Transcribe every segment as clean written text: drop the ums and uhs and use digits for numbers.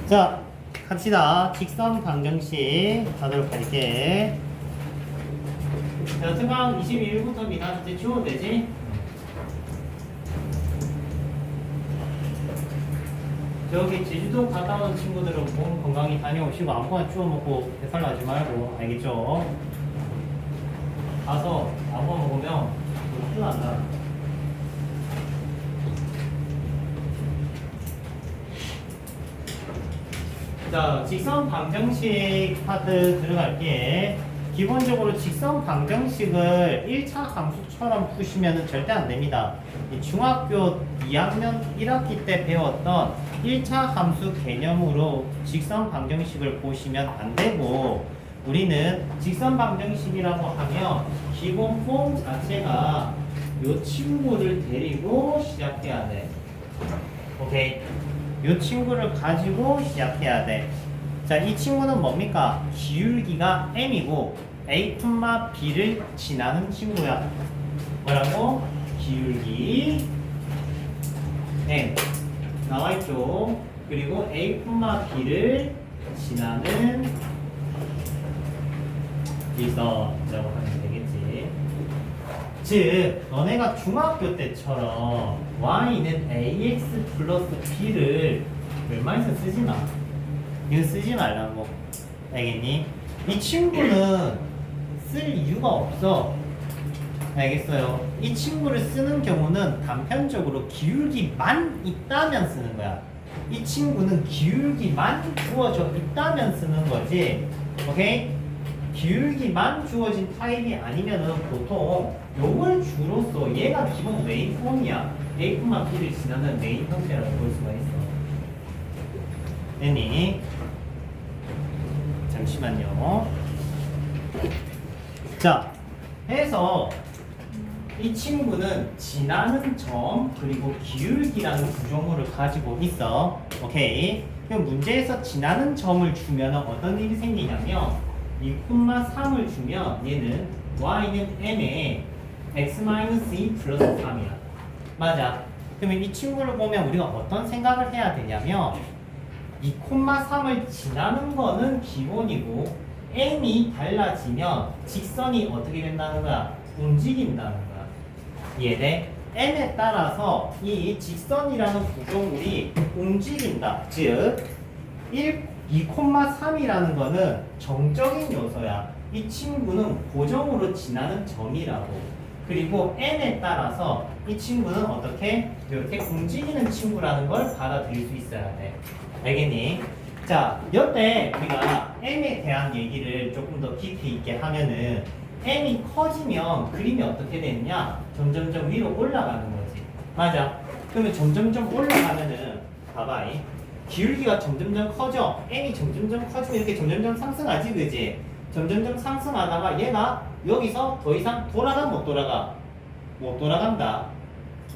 자, 갑시다. 직선 방정식 하도록 할게. 자, 특강 22일부터입니다. 이제 지워도 되지? 저기 제주도 갔다 온 친구들은 몸 건강히 다녀오시고 아무거나 주워 먹고 배탈 나지 말고, 알겠죠? 가서 아무거나 먹으면 큰일 난다. 자, 직선 방정식 파트 들어갈게. 기본적으로 직선 방정식을 1차 함수처럼 푸시면 절대 안 됩니다. 이 중학교 2학년 1학기 때 배웠던 1차 함수 개념으로 직선 방정식을 보시면 안 되고, 우리는 직선 방정식이라고 하면 기본 폼 자체가 요 친구를 데리고 시작해야 돼. 오케이? 이 친구를 가지고 시작해야 돼. 자, 이 친구는 뭡니까? 기울기가 m이고 a, b를 지나는 친구야. 뭐라고? 기울기 m 나와있죠. 그리고 a, b를 지나는 기선이라고 하면 되겠지. 즉, 너네가 중학교 때처럼 y는 ax 플러스 b를 웬만해서 쓰지 마. 이거 쓰지 말라고. 알겠니? 이 친구는 쓸 이유가 없어. 알겠어요? 이 친구를 쓰는 경우는 단편적으로 기울기만 있다면 쓰는 거야. 이 친구는 기울기만 주어져 있다면 쓰는 거지. 오케이? 기울기만 주어진 타입이 아니면은 보통 요걸 주로써 얘가 기본 메인 폼이야. A, B를 지나는 메인 형태라고 볼 수가 있어. 됐니? 잠시만요. 자, 해서 이 친구는 지나는 점 그리고 기울기라는 구조물을 가지고 있어. 오케이. 그럼 문제에서 지나는 점을 주면 어떤 일이 생기냐면 2,3을 주면 얘는 y는 m에 x-2 플러스 3이야. 맞아. 그러면 이 친구를 보면 우리가 어떤 생각을 해야 되냐면 2,3을 지나는 거는 기본이고 m이 달라지면 직선이 어떻게 된다는 거야? 움직인다는 거야. 이해돼? m에 따라서 이 직선이라는 구조물이 움직인다. 즉 2,3이라는 거는 정적인 요소야. 이 친구는 고정으로 지나는 점이라고. 그리고 n에 따라서 이 친구는 어떻게? 이렇게 움직이는 친구라는 걸 받아들일 수 있어야 돼. 알겠니? 자, 이때 우리가 m에 대한 얘기를 조금 더 깊이 있게 하면은 m이 커지면 그림이 어떻게 되느냐? 점점점 위로 올라가는 거지. 맞아. 그러면 점점점 올라가면은 봐봐. 기울기가 점점점 커져. m이 점점점 커지면 이렇게 점점점 상승하지, 그지? 점점점 상승하다가 얘가 여기서 더 이상 돌아가 못 돌아가? 못 돌아간다.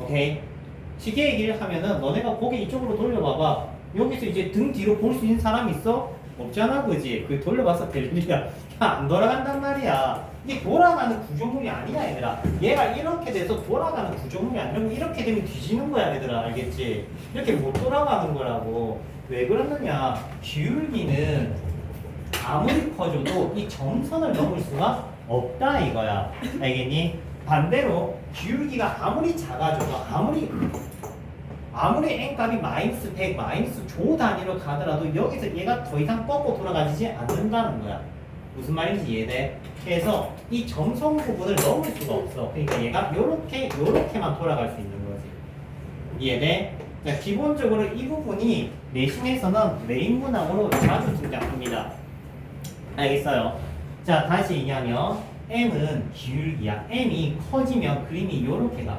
오케이? 쉽게 얘기를 하면은 너네가 고개 이쪽으로 돌려봐봐. 여기서 이제 등 뒤로 볼 수 있는 사람 있어? 없잖아, 그지? 그 돌려봐서 될 일이야. 안 돌아간단 말이야. 이게 돌아가는 구조물이 아니야, 얘들아. 얘가 이렇게 돼서 돌아가는 구조물이 아니라 이렇게 되면 뒤지는 거야, 얘들아. 알겠지? 이렇게 못 돌아가는 거라고. 왜 그러느냐? 기울기는 아무리 커져도 이 점선을 넘을 수가 없다, 이거야. 알겠니? 반대로 기울기가 아무리 작아져도 아무리 n값이 마이너스 100, 마이너스 조 단위로 가더라도 여기서 얘가 더 이상 꺾고 돌아가지 않는다는 거야. 무슨 말인지 이해돼? 그래서 이 점선 부분을 넘을 수가 없어. 그러니까 얘가 요렇게만 돌아갈 수 있는 거지. 이해돼? 자, 기본적으로 이 부분이 내신에서는 메인 문항으로 자주 등장합니다. 알겠어요? 자, 다시 얘기하면 m은 기울기야. m이 커지면 그림이 요렇게 가.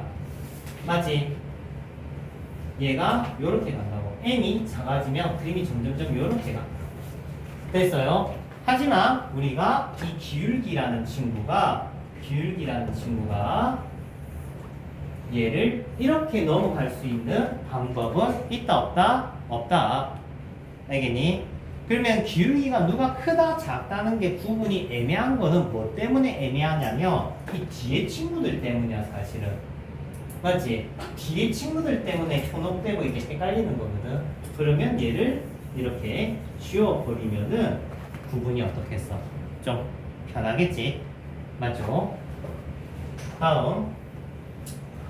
맞지? 얘가 요렇게 간다고. m이 작아지면 그림이 점점점 요렇게 가. 됐어요? 하지만 우리가 이 기울기라는 친구가 얘를 이렇게 넘어갈 수 있는 방법은 있다 없다? 없다. 알겠니? 그러면 기울기가 누가 크다 작다는 게 구분이 애매한 거는 뭐 때문에 애매하냐면 이 뒤에 친구들 때문이야, 사실은. 맞지? 뒤에 친구들 때문에 현혹되고 이게 헷갈리는 거거든. 그러면 얘를 이렇게 지워버리면은 구분이 어떻겠어? 좀 편하겠지? 맞죠? 다음.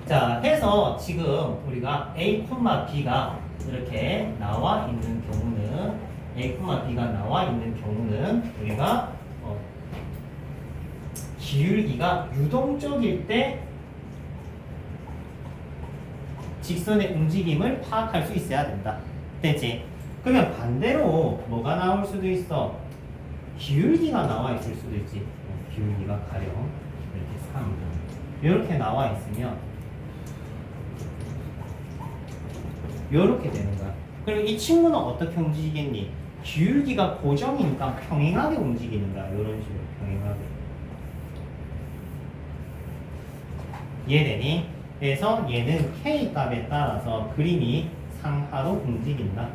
자, 해서 지금 우리가 A, B가 이렇게 나와 있는 경우는 A, B가 나와 있는 경우는 우리가 기울기가 유동적일 때 직선의 움직임을 파악할 수 있어야 된다. 됐지? 그러면 반대로 뭐가 나올 수도 있어? 기울기가 나와 있을 수도 있지. 기울기가 가령 이렇게 3 이렇게 나와 있으면 이렇게 되는 거야. 그리고 이 친구는 어떻게 움직이겠니? 기울기가 고정이니까 평행하게 움직이는 거야. 이런 식으로 평행하게. 이해되니? 그래서 얘는 K 값에 따라서 그림이 상하로 움직인다.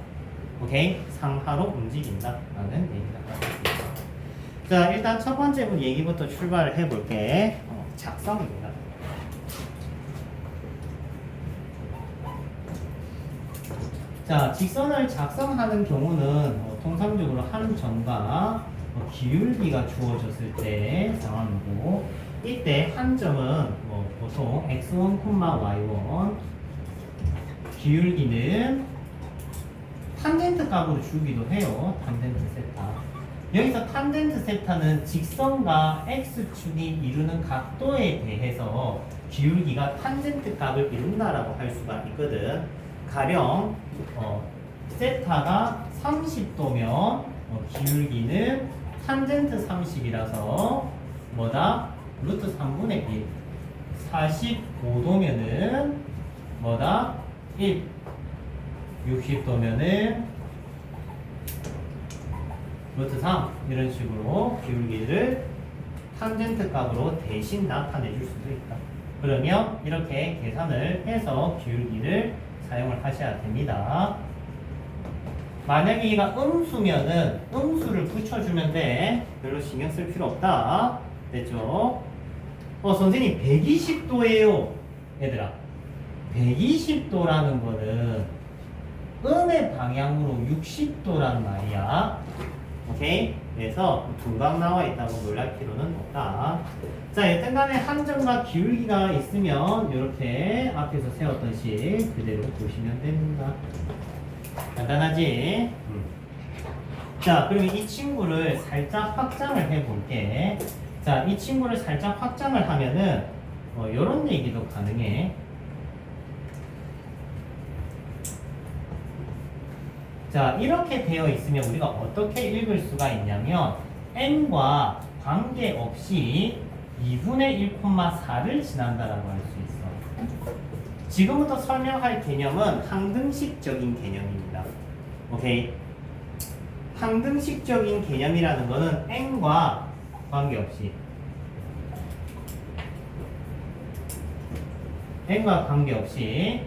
오케이? 상하로 움직인다. 라는 얘기가 나왔습니다. 자, 일단 첫 번째 얘기부터 출발을 해볼게. 작성입니다. 자, 직선을 작성하는 경우는 통상적으로 한 점과 기울기가 주어졌을 때 상황이고, 이때 한 점은 보통 x1, y1 기울기는 탄젠트 값으로 주기도 해요. 탄젠트 세타. 여기서 탄젠트 세타는 직선과 x축이 이루는 각도에 대해서 기울기가 탄젠트 값을 이룬다라고 할 수가 있거든. 가령 세타가 30도면 기울기는 탄젠트 30이라서 뭐다? 루트 3분의 1. 45도면은 뭐다? 1. 60도면은 루트 3. 이런 식으로 기울기를 탄젠트 값으로 대신 나타내 줄 수도 있다. 그러면 이렇게 계산을 해서 기울기를 사용을 하셔야 됩니다. 만약에 얘가 음수면은 음수를 붙여주면 돼. 별로 신경 쓸 필요 없다. 됐죠? 선생님 120도예요. 얘들아 120도라는 거는 음의 방향으로 60도란 말이야. 오케이? 그래서 두각 나와 있다고 놀랄 필요는 없다. 자, 여튼간에 한 점과 기울기가 있으면 이렇게 앞에서 세웠던 식 그대로 보시면 됩니다. 간단하지? 자, 그러면 이 친구를 살짝 확장을 해볼게. 자, 이 친구를 살짝 확장을 하면은 이런 얘기도 가능해. 자, 이렇게 되어 있으면 우리가 어떻게 읽을 수가 있냐면 n과 관계없이 2분의 1,4를 지난다라고 할 수 있어. 지금부터 설명할 개념은 항등식적인 개념입니다. 오케이? 항등식적인 개념이라는 거는 n과 관계없이 n과 관계없이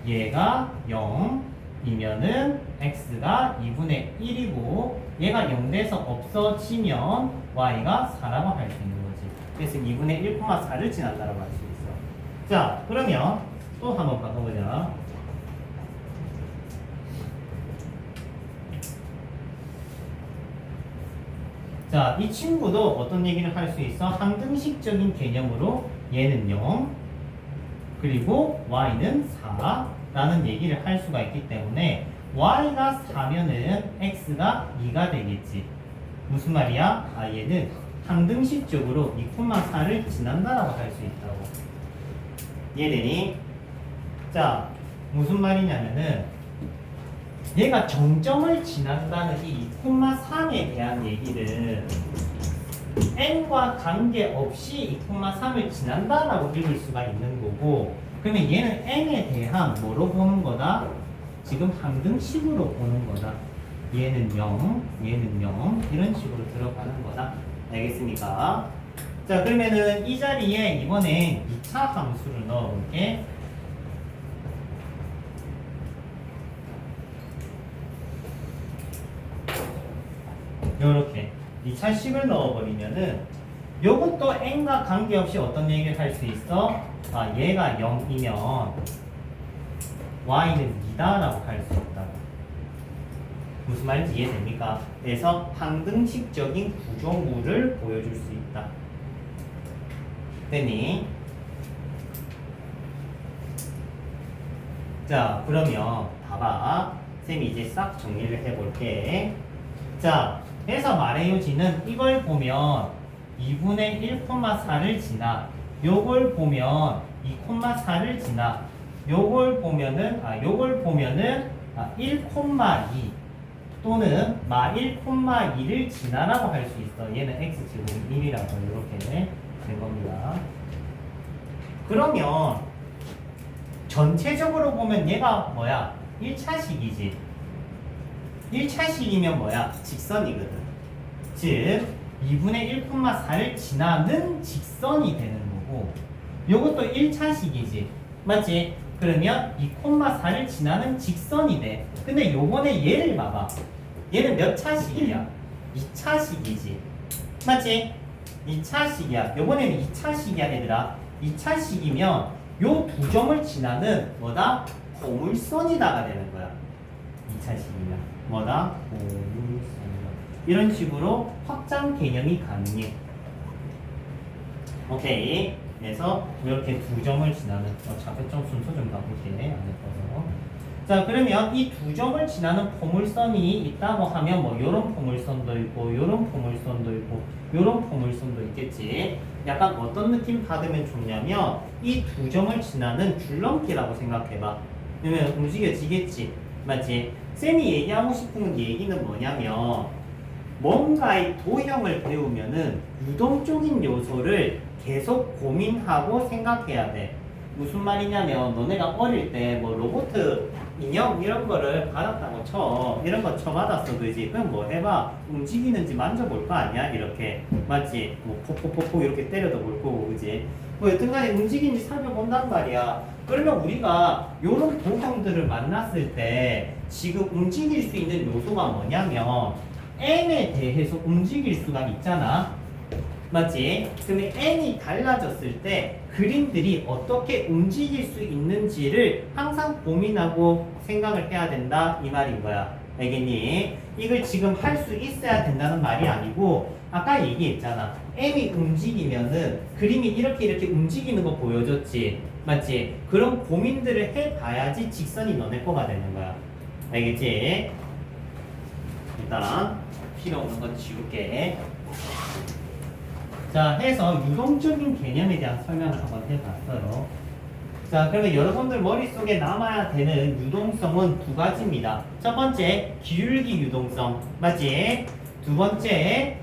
얘가 0이면은 x가 2분의 1이고 얘가 0 돼서 없어지면 y가 4라고 할 수 있는 거지. 그래서 2분의 1,4를 지난다라고 할 수 있어. 자, 그러면 또 한번 바꿔보자. 자, 이 친구도 어떤 얘기를 할 수 있어? 항등식적인 개념으로 얘는 0 그리고 y는 4라는 얘기를 할 수가 있기 때문에 y가 4면은 x가 2가 되겠지. 무슨 말이야? 얘는 항등식적으로 2,4를 지난다라고 할 수 있다고. 이해되니? 자, 무슨 말이냐면은 얘가 정점을 지난다는 이 2,3에 대한 얘기를 n과 관계없이 2,3을 지난다라고 읽을 수가 있는 거고, 그러면 얘는 n에 대한 뭐로 보는 거다? 지금 항등식으로 보는 거다. 얘는 0, 얘는 0 이런 식으로 들어가는 거다. 알겠습니까? 자, 그러면은 이 자리에 이번엔 2차 함수를 넣어볼게. 요렇게 2차식을 넣어버리면은 요것도 n과 관계없이 어떤 얘기를 할 수 있어? 얘가 0이면 y는 2다라고 할 수 있다. 무슨 말인지 이해됩니까? 그래서 항등식적인 구조물을 보여줄 수 있다. 됐니? 자, 그러면 봐봐. 쌤이 이제 싹 정리를 해볼게. 자, 해서 말해요지는 이걸 보면 2분의 1,4를 지나 요걸 보면 2,4를 지나 요걸 보면은 1,2 또는 마 1,2를 지나라고 할 수 있어. 얘는 x제곱 1이라고 이렇게 된 겁니다. 그러면 전체적으로 보면 얘가 뭐야? 1차식이지. 1차식이면 뭐야? 직선이거든. 즉 2분의 1,4를 지나는 직선이 되는 거고 요것도 1차식이지. 맞지? 그러면 2,4를 지나는 직선이 돼. 근데 요번에 얘를 봐봐. 얘는 몇 차식이야? 2차식이지. 맞지? 2차식이야. 요번에는 2차식이야 얘들아. 2차식이면 요 두 점을 지나는 뭐다? 고물선이다가 되는 거야. 2차식이면 뭐다? 고물선이다. 이런 식으로 확장 개념이 가능해. 오케이. 그래서 이렇게 두 점을 지나는 잠깐 좀 순서 좀 바꿀게. 안에 거서. 자, 그러면 이 두 점을 지나는 포물선이 있다고 하면 뭐 요런 포물선도 있고 요런 포물선도 있고 요런 포물선도 있겠지. 약간 어떤 느낌 받으면 좋냐면 이 두 점을 지나는 줄넘기라고 생각해봐. 그러면 움직여지겠지. 맞지? 쌤이 얘기하고 싶은 얘기는 뭐냐면 뭔가의 도형을 배우면은 유동적인 요소를 계속 고민하고 생각해야 돼. 무슨 말이냐면 너네가 어릴 때 뭐 로봇 인형 이런 거를 받았다고 쳐. 이런 거 쳐받았어. 그지? 그럼 뭐 해봐. 움직이는지 만져볼 거 아니야? 이렇게. 맞지? 뭐 포포포포 이렇게 때려도 볼 거고. 그지? 뭐 여튼간에 움직이는지 살펴본단 말이야. 그러면 우리가 요런 도형들을 만났을 때 지금 움직일 수 있는 요소가 뭐냐면 n에 대해서 움직일 수가 있잖아. 맞지? 그러면 n이 달라졌을 때 그림들이 어떻게 움직일 수 있는지를 항상 고민하고 생각을 해야 된다 이 말인 거야. 알겠니? 이걸 지금 할 수 있어야 된다는 말이 아니고 아까 얘기했잖아. n이 움직이면은 그림이 이렇게 움직이는 거 보여줬지. 맞지? 그런 고민들을 해봐야지 직선이 너네 거가 되는 거야. 알겠지? 일단 필요 없는 건 지울게. 자, 해서 유동적인 개념에 대한 설명을 한번 해봤어요. 자, 그러면 여러분들 머릿속에 남아야 되는 유동성은 두 가지입니다. 첫 번째, 기울기 유동성. 맞지? 두 번째,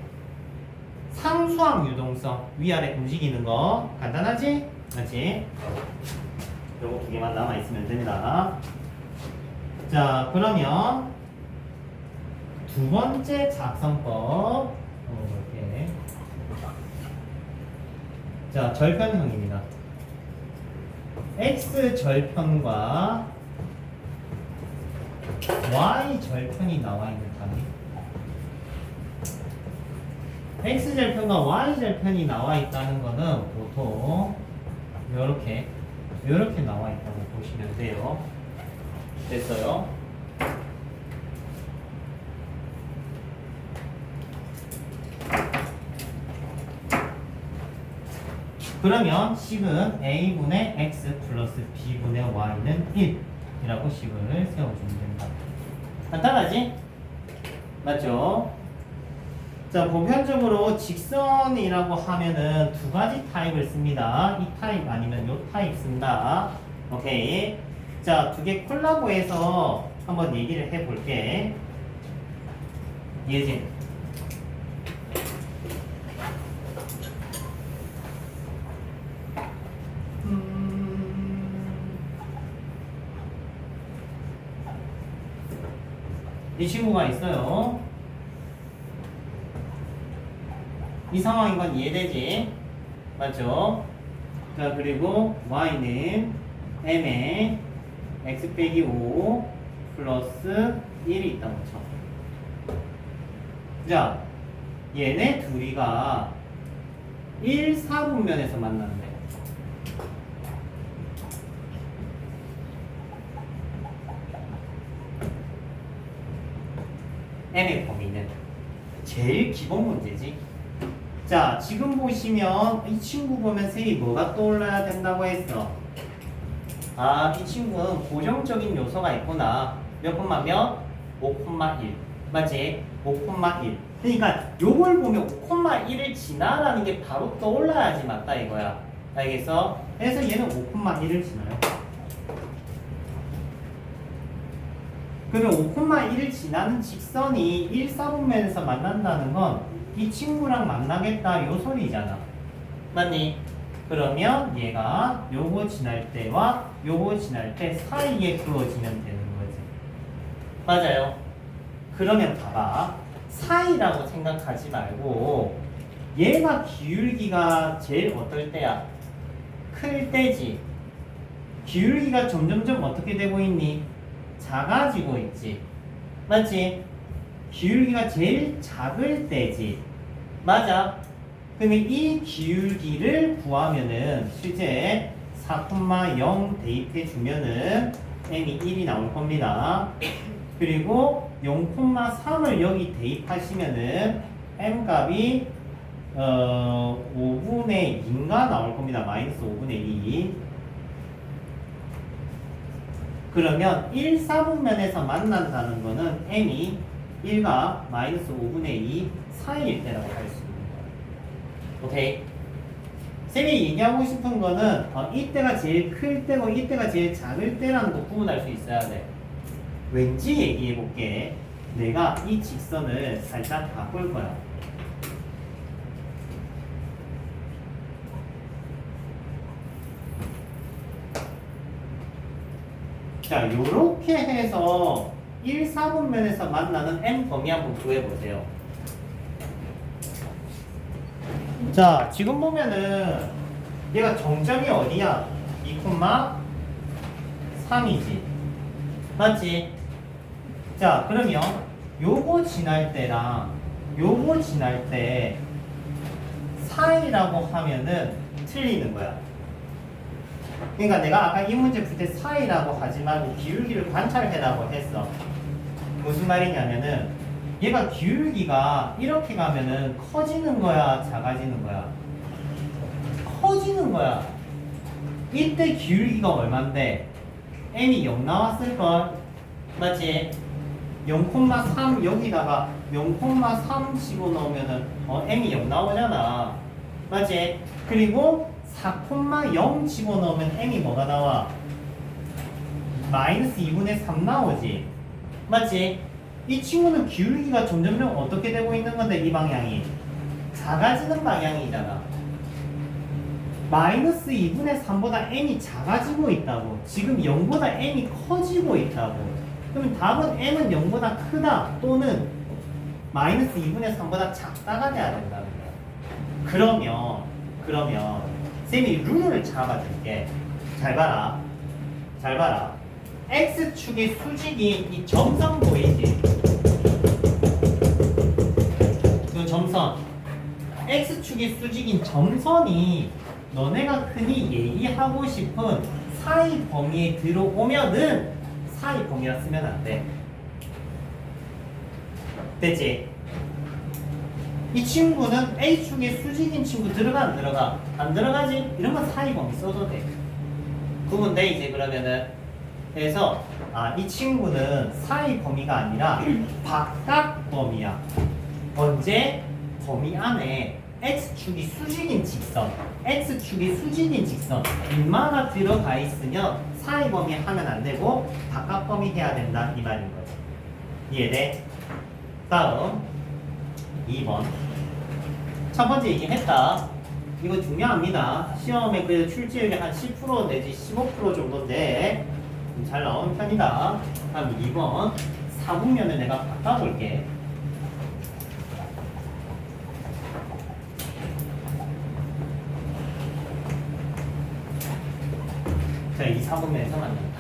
상수항 유동성. 위아래 움직이는 거. 간단하지? 맞지? 요거 두 개만 남아있으면 됩니다. 자, 그러면 두 번째 작성법. 이렇게. 자, 절편형입니다. x 절편과 y 절편이 나와 있는 단위. x 절편과 y 절편이 나와 있다는 거는 보통 이렇게 나와 있다고 보시면 돼요. 됐어요? 그러면 식은 a분의 x 플러스 b분의 y는 1이라고 식을 세워주면 된다. 간단하지? 맞죠? 자, 보편적으로 직선이라고 하면은 두 가지 타입을 씁니다. 이 타입 아니면 요 타입 쓴다. 오케이. 자, 두 개 콜라보해서 한번 얘기를 해볼게. 예진. 이 친구가 있어요. 이 상황인 건 이해되지? 맞죠? 자, 그리고 y는 m에 x 빼기 5 플러스 1이 있다고 쳐. 자, 얘네 둘이가 1, 4분면에서 만났는데 m의 범위는. 제일 기본 문제지. 자, 지금 보시면 이 친구 보면 쌤이 뭐가 떠올라야 된다고 했어? 아, 이 친구는 고정적인 요소가 있구나. 몇 콤마 몇? 5,1. 맞지? 5,1. 그러니까 요걸 보면 5,1을 지나라는 게 바로 떠올라야지 맞다 이거야. 알겠어? 그래서 얘는 5,1을 지나요. 그러면 5,1을 지나는 직선이 1사분면에서 만난다는 건 이 친구랑 만나겠다 요 소리잖아. 맞니? 그러면 얘가 요거 지날 때와 요거 지날 때 사이에 그어지면 되는 거지. 맞아요. 그러면 봐봐. 사이라고 생각하지 말고 얘가 기울기가 제일 어떨 때야? 클 때지. 기울기가 점점점 어떻게 되고 있니? 작아지고 있지. 맞지? 기울기가 제일 작을 때지. 맞아. 그러면 이 기울기를 구하면은 실제 4,0 대입해 주면은 m이 1이 나올 겁니다. 그리고 0,3을 여기 대입하시면은 m 값이 5분의 2인가 나올 겁니다. 마이너스 5분의 2. 그러면 1, 4분면에서 만난다는 거는 m이 1과 마이너스 5분의 2 사이일 때라고 할 수 있는 거예요. 오케이? 쌤이 얘기하고 싶은 거는 이때가 제일 클 때고 이때가 제일 작을 때라는 거 구분할 수 있어야 돼. 왠지 얘기해 볼게. 내가 이 직선을 살짝 바꿀 거야. 자, 요렇게 해서 1, 4분면에서 만나는 m 범위 한번 구해보세요. 자, 지금 보면은 얘가 정점이 어디야? 2,3이지. 맞지? 자, 그러면 요거 지날 때랑 요거 지날 때 사이라고 하면은 틀리는 거야. 그러니까 내가 아까 이 문제 풀 때 사이라고 하지 말고 기울기를 관찰해라고 했어. 무슨 말이냐면은 얘가 기울기가 이렇게 가면은 커지는 거야, 작아지는 거야? 커지는 거야. 이때 기울기가 얼만데? m이 0 나왔을걸? 맞지? 0,3 여기다가 0,3 집어넣으면은 m이 0 나오잖아. 맞지? 그리고 4,0 집어넣으면 m이 뭐가 나와? 마이너스 2분의 3 나오지. 맞지? 이 친구는 기울기가 점점점 어떻게 되고 있는 건데 이 방향이 작아지는 방향이잖아. 마이너스 2분의 3보다 m이 작아지고 있다고. 지금 0보다 m이 커지고 있다고. 그러면 답은 m은 0보다 크다 또는 마이너스 2분의 3보다 작다가 돼야 된다는 거야. 그러면 쌤이 룰을 잡아줄게. 잘 봐라. 잘 봐라. X축의 수직이 이 점선 보이지? 이 점선. X축의 수직인 점선이 너네가 흔히 얘기하고 싶은 사이 범위에 들어오면은 사이 범위라 쓰면 안 돼. 됐지? 이 친구는 A축의 수직인 친구 들어가 안 들어가? 안 들어가지? 이런 건 사이 범위 써도 돼. 구분돼 이제 그러면은. 그래서 이 친구는 사이 범위가 아니라 바깥 범위야. 언제? 범위 안에 X축이 수직인 직선, X축이 수직인 직선 인마가 들어가 있으면 사이 범위 하면 안 되고 바깥 범위 해야 된다 이 말인 거지. 이해돼? 다음 2번. 첫 번째 얘기했다. 이거 중요합니다. 시험에 그 출제율이 한 10% 내지 15% 정도인데 잘 나오는 편이다. 다음 2번. 4분면을 내가 바꿔볼게. 자, 이 4분면에서 만난다.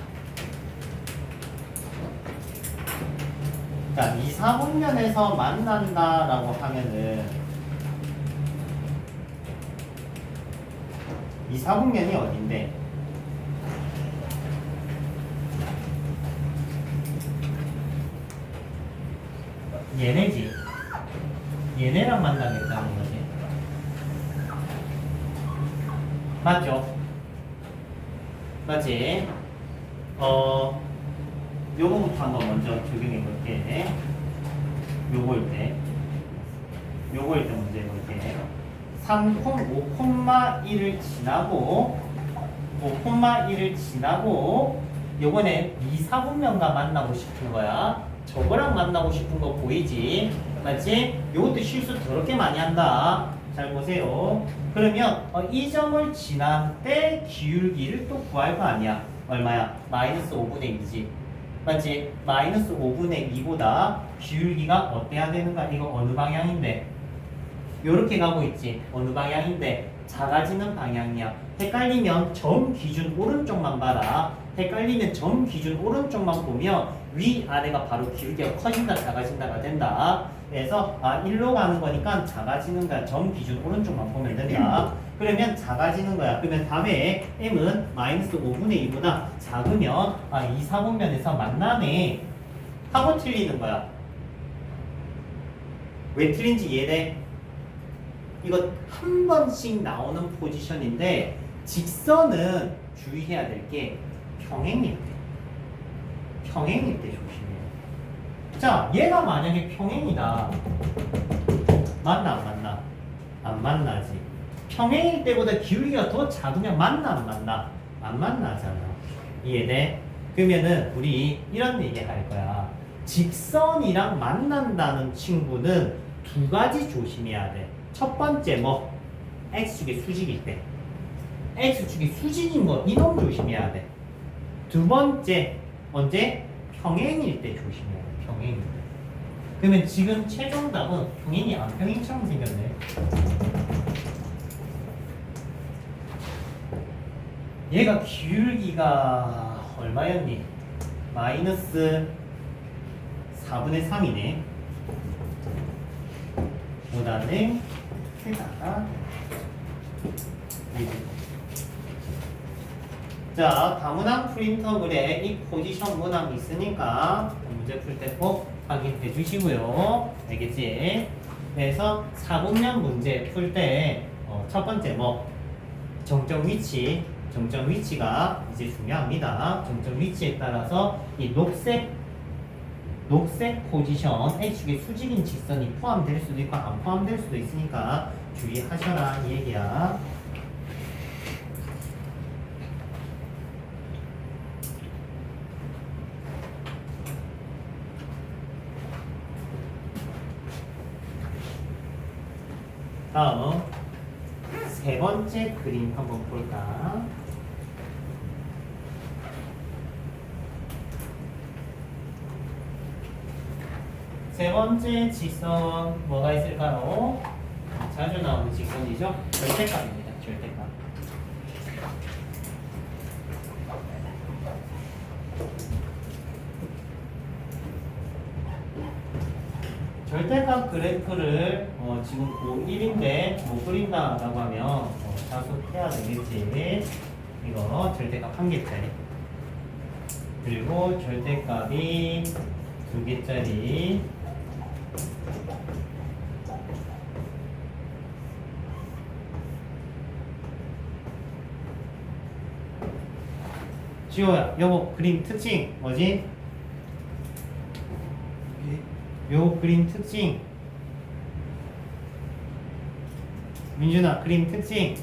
자, 이 4분면에서 만난다라고 하면은 이 4분면이 어딘데? 얘네지. 얘네랑 만나겠다는 거지. 맞죠? 맞지? 요거부터 한번 먼저 적용해 볼게. 요거일 때 문제 해볼게. 5,1을 지나고 5,1을 지나고 요번에 2, 4분면과 만나고 싶은 거야. 저거랑 만나고 싶은 거 보이지? 맞지? 요것도 실수 더럽게 많이 한다. 잘 보세요. 그러면 이 점을 지난 때 기울기를 또 구할 거 아니야. 얼마야? 마이너스 5분의 2지. 맞지? 마이너스 5분의 2보다 기울기가 어때야 되는가? 이거 어느 방향인데? 요렇게 가고 있지. 어느 방향인데? 작아지는 방향이야. 헷갈리면 점 기준 오른쪽만 봐라. 헷갈리면 점 기준 오른쪽만 보면 위아래가 바로 기울기가 커진다 작아진다가 된다. 그래서 일로 가는 거니까 작아지는 거야. 점 기준 오른쪽만 보면 된다. 그러면 작아지는 거야. 그러면 답에 m은 마이너스 5분의 2보다 작으면 2, 4분면에서 만나네 하고 틀리는 거야. 왜 틀린지 이해돼? 이거 한 번씩 나오는 포지션인데 직선은 주의해야 될 게 평행일 때. 평행일 때 조심해. 자, 얘가 만약에 평행이다. 맞나 안 맞나? 안 만나지. 평행일 때보다 기울기가 더 작으면 만나 안 만나? 안 만나잖아. 이해돼? 그러면은 우리 이런 얘기 할 거야. 직선이랑 만난다는 친구는 두 가지 조심해야 돼. 첫 번째 뭐? X축이 수직일 때. X축이 수직인 거 이놈 조심해야 돼. 두 번째 언제? 평행일 때 조심해야 돼. 평행일 때. 그러면 지금 최종 답은 평행이 안 평행처럼 생겼네. 얘가 기울기가 얼마였니? 마이너스 4분의 3이네. 보다는 크다가 자, 다문항 프린터블에 이 포지션 문항이 있으니까 문제 풀 때 꼭 확인해 주시고요. 알겠지? 그래서 4분면 문제 풀 때 첫 번째 뭐 정점 위치가 이제 중요합니다. 정점 위치에 따라서 이 녹색 포지션 X축의 수직인 직선이 포함될 수도 있고 안 포함될 수도 있으니까 주의하셔라 이 얘기야. 다음 세 번째 그림 한번 볼까? 세 번째 직선 뭐가 있을까요? 자주 나오는 직선이죠? 절대값입니다. 절대값. 절대값 그래프를 지금 고1인데 못 그린다라고 하면 자습해야 되겠지. 이거 절대값 1개짜리. 그리고 절대값이 2개짜리. 지호야, 여보 그림 특징 뭐지? 요 그림 특징. 민준아 그림 특징.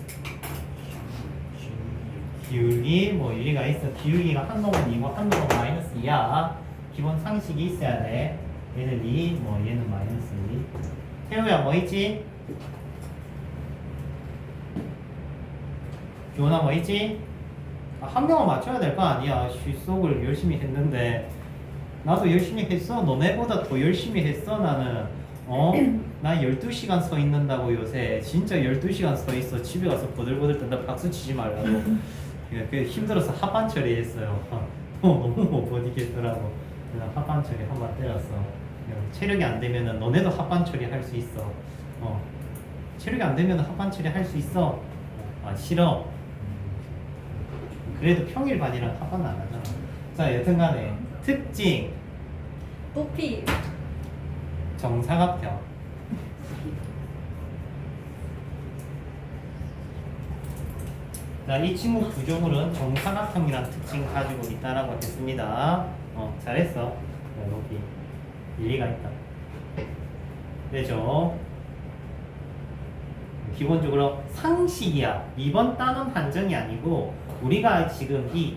기울기 뭐 일리가 있어. 기울기가 한 놈은 2고 한 놈은 마이너스 2야. 기본 상식이 있어야 돼. 얘는 2, 뭐 얘는 마이너스 2. 태우야 뭐 있지? 교훈아 뭐 있지? 한 명은 맞춰야 될 거 아니야. 실속을 열심히 했는데 나도 열심히 했어. 너네보다 더 열심히 했어 나는. 나 12시간 서 있는다고 요새. 진짜 12시간 서 있어. 집에 가서 보들보들 뜬다. 박수 치지 말라고. 그 힘들어서 합반 처리했어요. 너무 못 버티겠더라고. 그래서 합반 처리 한번 때렸어. 체력이 안 되면은 너네도 합반 처리 할 수 있어. 체력이 안 되면 합반 처리 할 수 있어. 싫어. 그래도 평일반이랑 합반 안 하잖아. 자, 여튼간에 특징. 높이. 정사각형. 자, 이 친구 구조물은 정사각형이라는 특징 가지고 있다라고 했습니다. 잘했어. 여기 일리가 있다. 되죠? 기본적으로 상식이야. 이번 단원 판정이 아니고 우리가 지금 이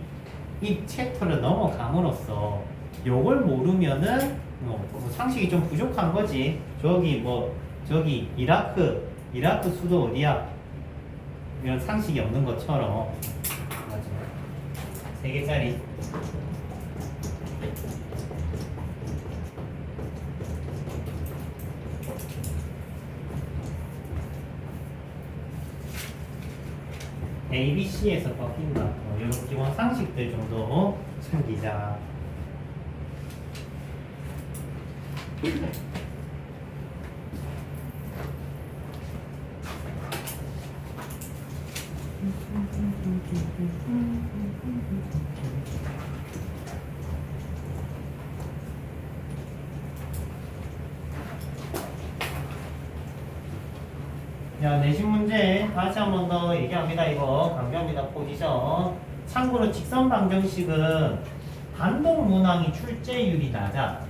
챕터를 넘어감으로써 요걸 모르면은 상식이 좀 부족한 거지. 저기 이라크 수도 어디야? 이런 상식이 없는 것처럼. 맞아. 3개짜리. ABC에서 꺾인다. 이런 기본 상식들 정도 챙기자. 자, 내신 문제 다시 한 번 더 얘기합니다. 이거 강조합니다. 포지션. 참고로 직선 방정식은 단독 문항이 출제율이 낮아.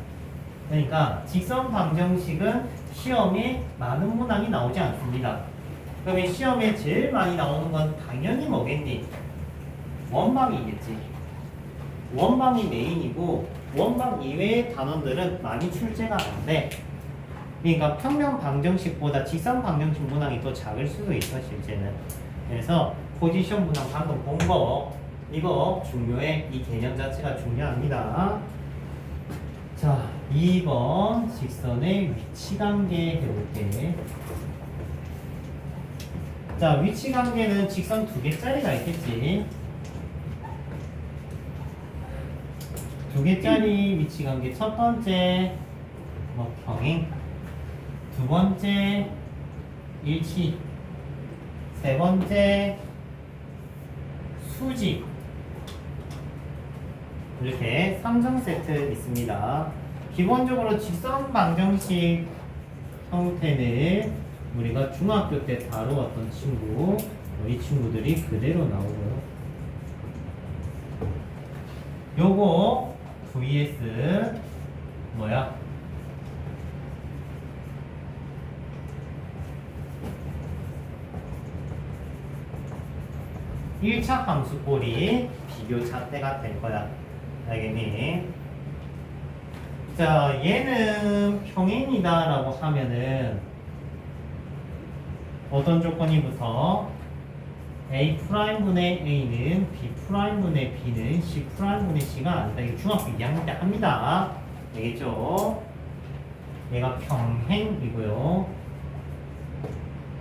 그러니까 직선 방정식은 시험에 많은 문항이 나오지 않습니다. 그러면 시험에 제일 많이 나오는 건 당연히 뭐겠니? 원방이겠지. 원방이 메인이고 원방 이외의 단원들은 많이 출제가 안 돼. 그러니까 평면 방정식보다 직선 방정식 문항이 더 작을 수도 있어, 실제는. 그래서 포지션 문항 방금 본 거 이거 중요해. 이 개념 자체가 중요합니다. 자, 2번 직선의 위치관계 해볼게. 자, 위치관계는 직선 2개짜리가 있겠지. 2개짜리 위치관계. 첫 번째 평행, 두 번째 일치, 세 번째 수직. 이렇게 3종 세트 있습니다. 기본적으로 직선 방정식 형태는 우리가 중학교 때 다루었던 친구, 이 친구들이 그대로 나오고요. 요거 vs 뭐야? (1차) 함수꼴이 비교 잣대가 될 거야. 알겠니? 자, 얘는 평행이다 라고 하면은 어떤 조건이 붙어? A'분의 A는 B'분의 B는 C'분의 C가 아니다. 이거 중학교 2학년 때 합니다. 알겠죠? 얘가 평행이고요.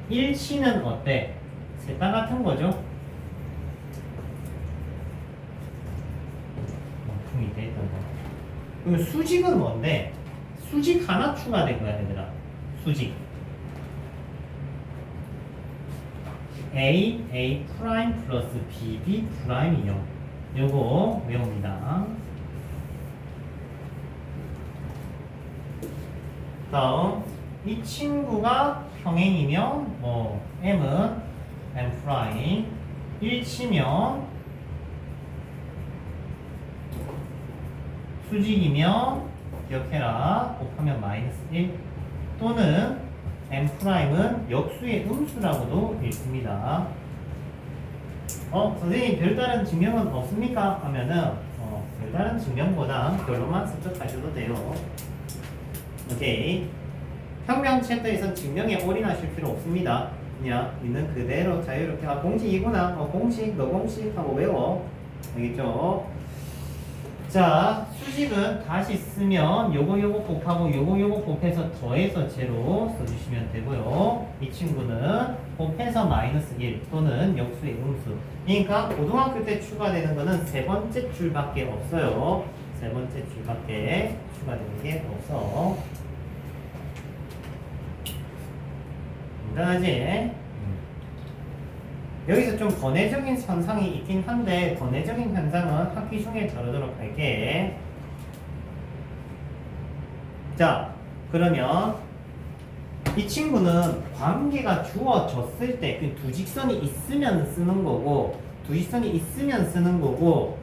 일치는 어때? 셋 다 같은 거죠? 풍이 돼 있던 거. 그럼 수직은 뭔데? 수직 하나 추가된 거야, 얘들아. 수직. A 프라임 플러스 B 프라임이요. 요거 외웁니다. 다음 이 친구가 평행이면 M은 M 프라임, 일치면 수직이면 기억해라. 곱하면 마이너스 1 또는 M 프라임은 역수의 음수라고도 읽습니다. 선생님 별다른 증명은 없습니까? 하면은 별다른 증명보다 결론만 습득하셔도 돼요. 오케이. 평면 챕터에선 증명에 올인하실 필요 없습니다. 그냥 있는 그대로 자유롭게 공식이구나. 공식, 너 공식 하고 외워. 알겠죠? 자, 수직은 다시 쓰면 요거 곱하고 요거 곱해서 더해서 제로 써주시면 되고요. 이 친구는 곱해서 마이너스 1 또는 역수의 음수. 그러니까 고등학교 때 추가되는 거는 세 번째 줄밖에 없어요. 세 번째 줄밖에 추가되는 게 없어. 간단하지? 여기서 좀 번외적인 현상이 있긴 한데 번외적인 현상은 학기 중에 다루도록 할게. 자, 그러면 이 친구는 관계가 주어졌을 때 그 두 직선이 있으면 쓰는 거고 두 직선이 있으면 쓰는 거고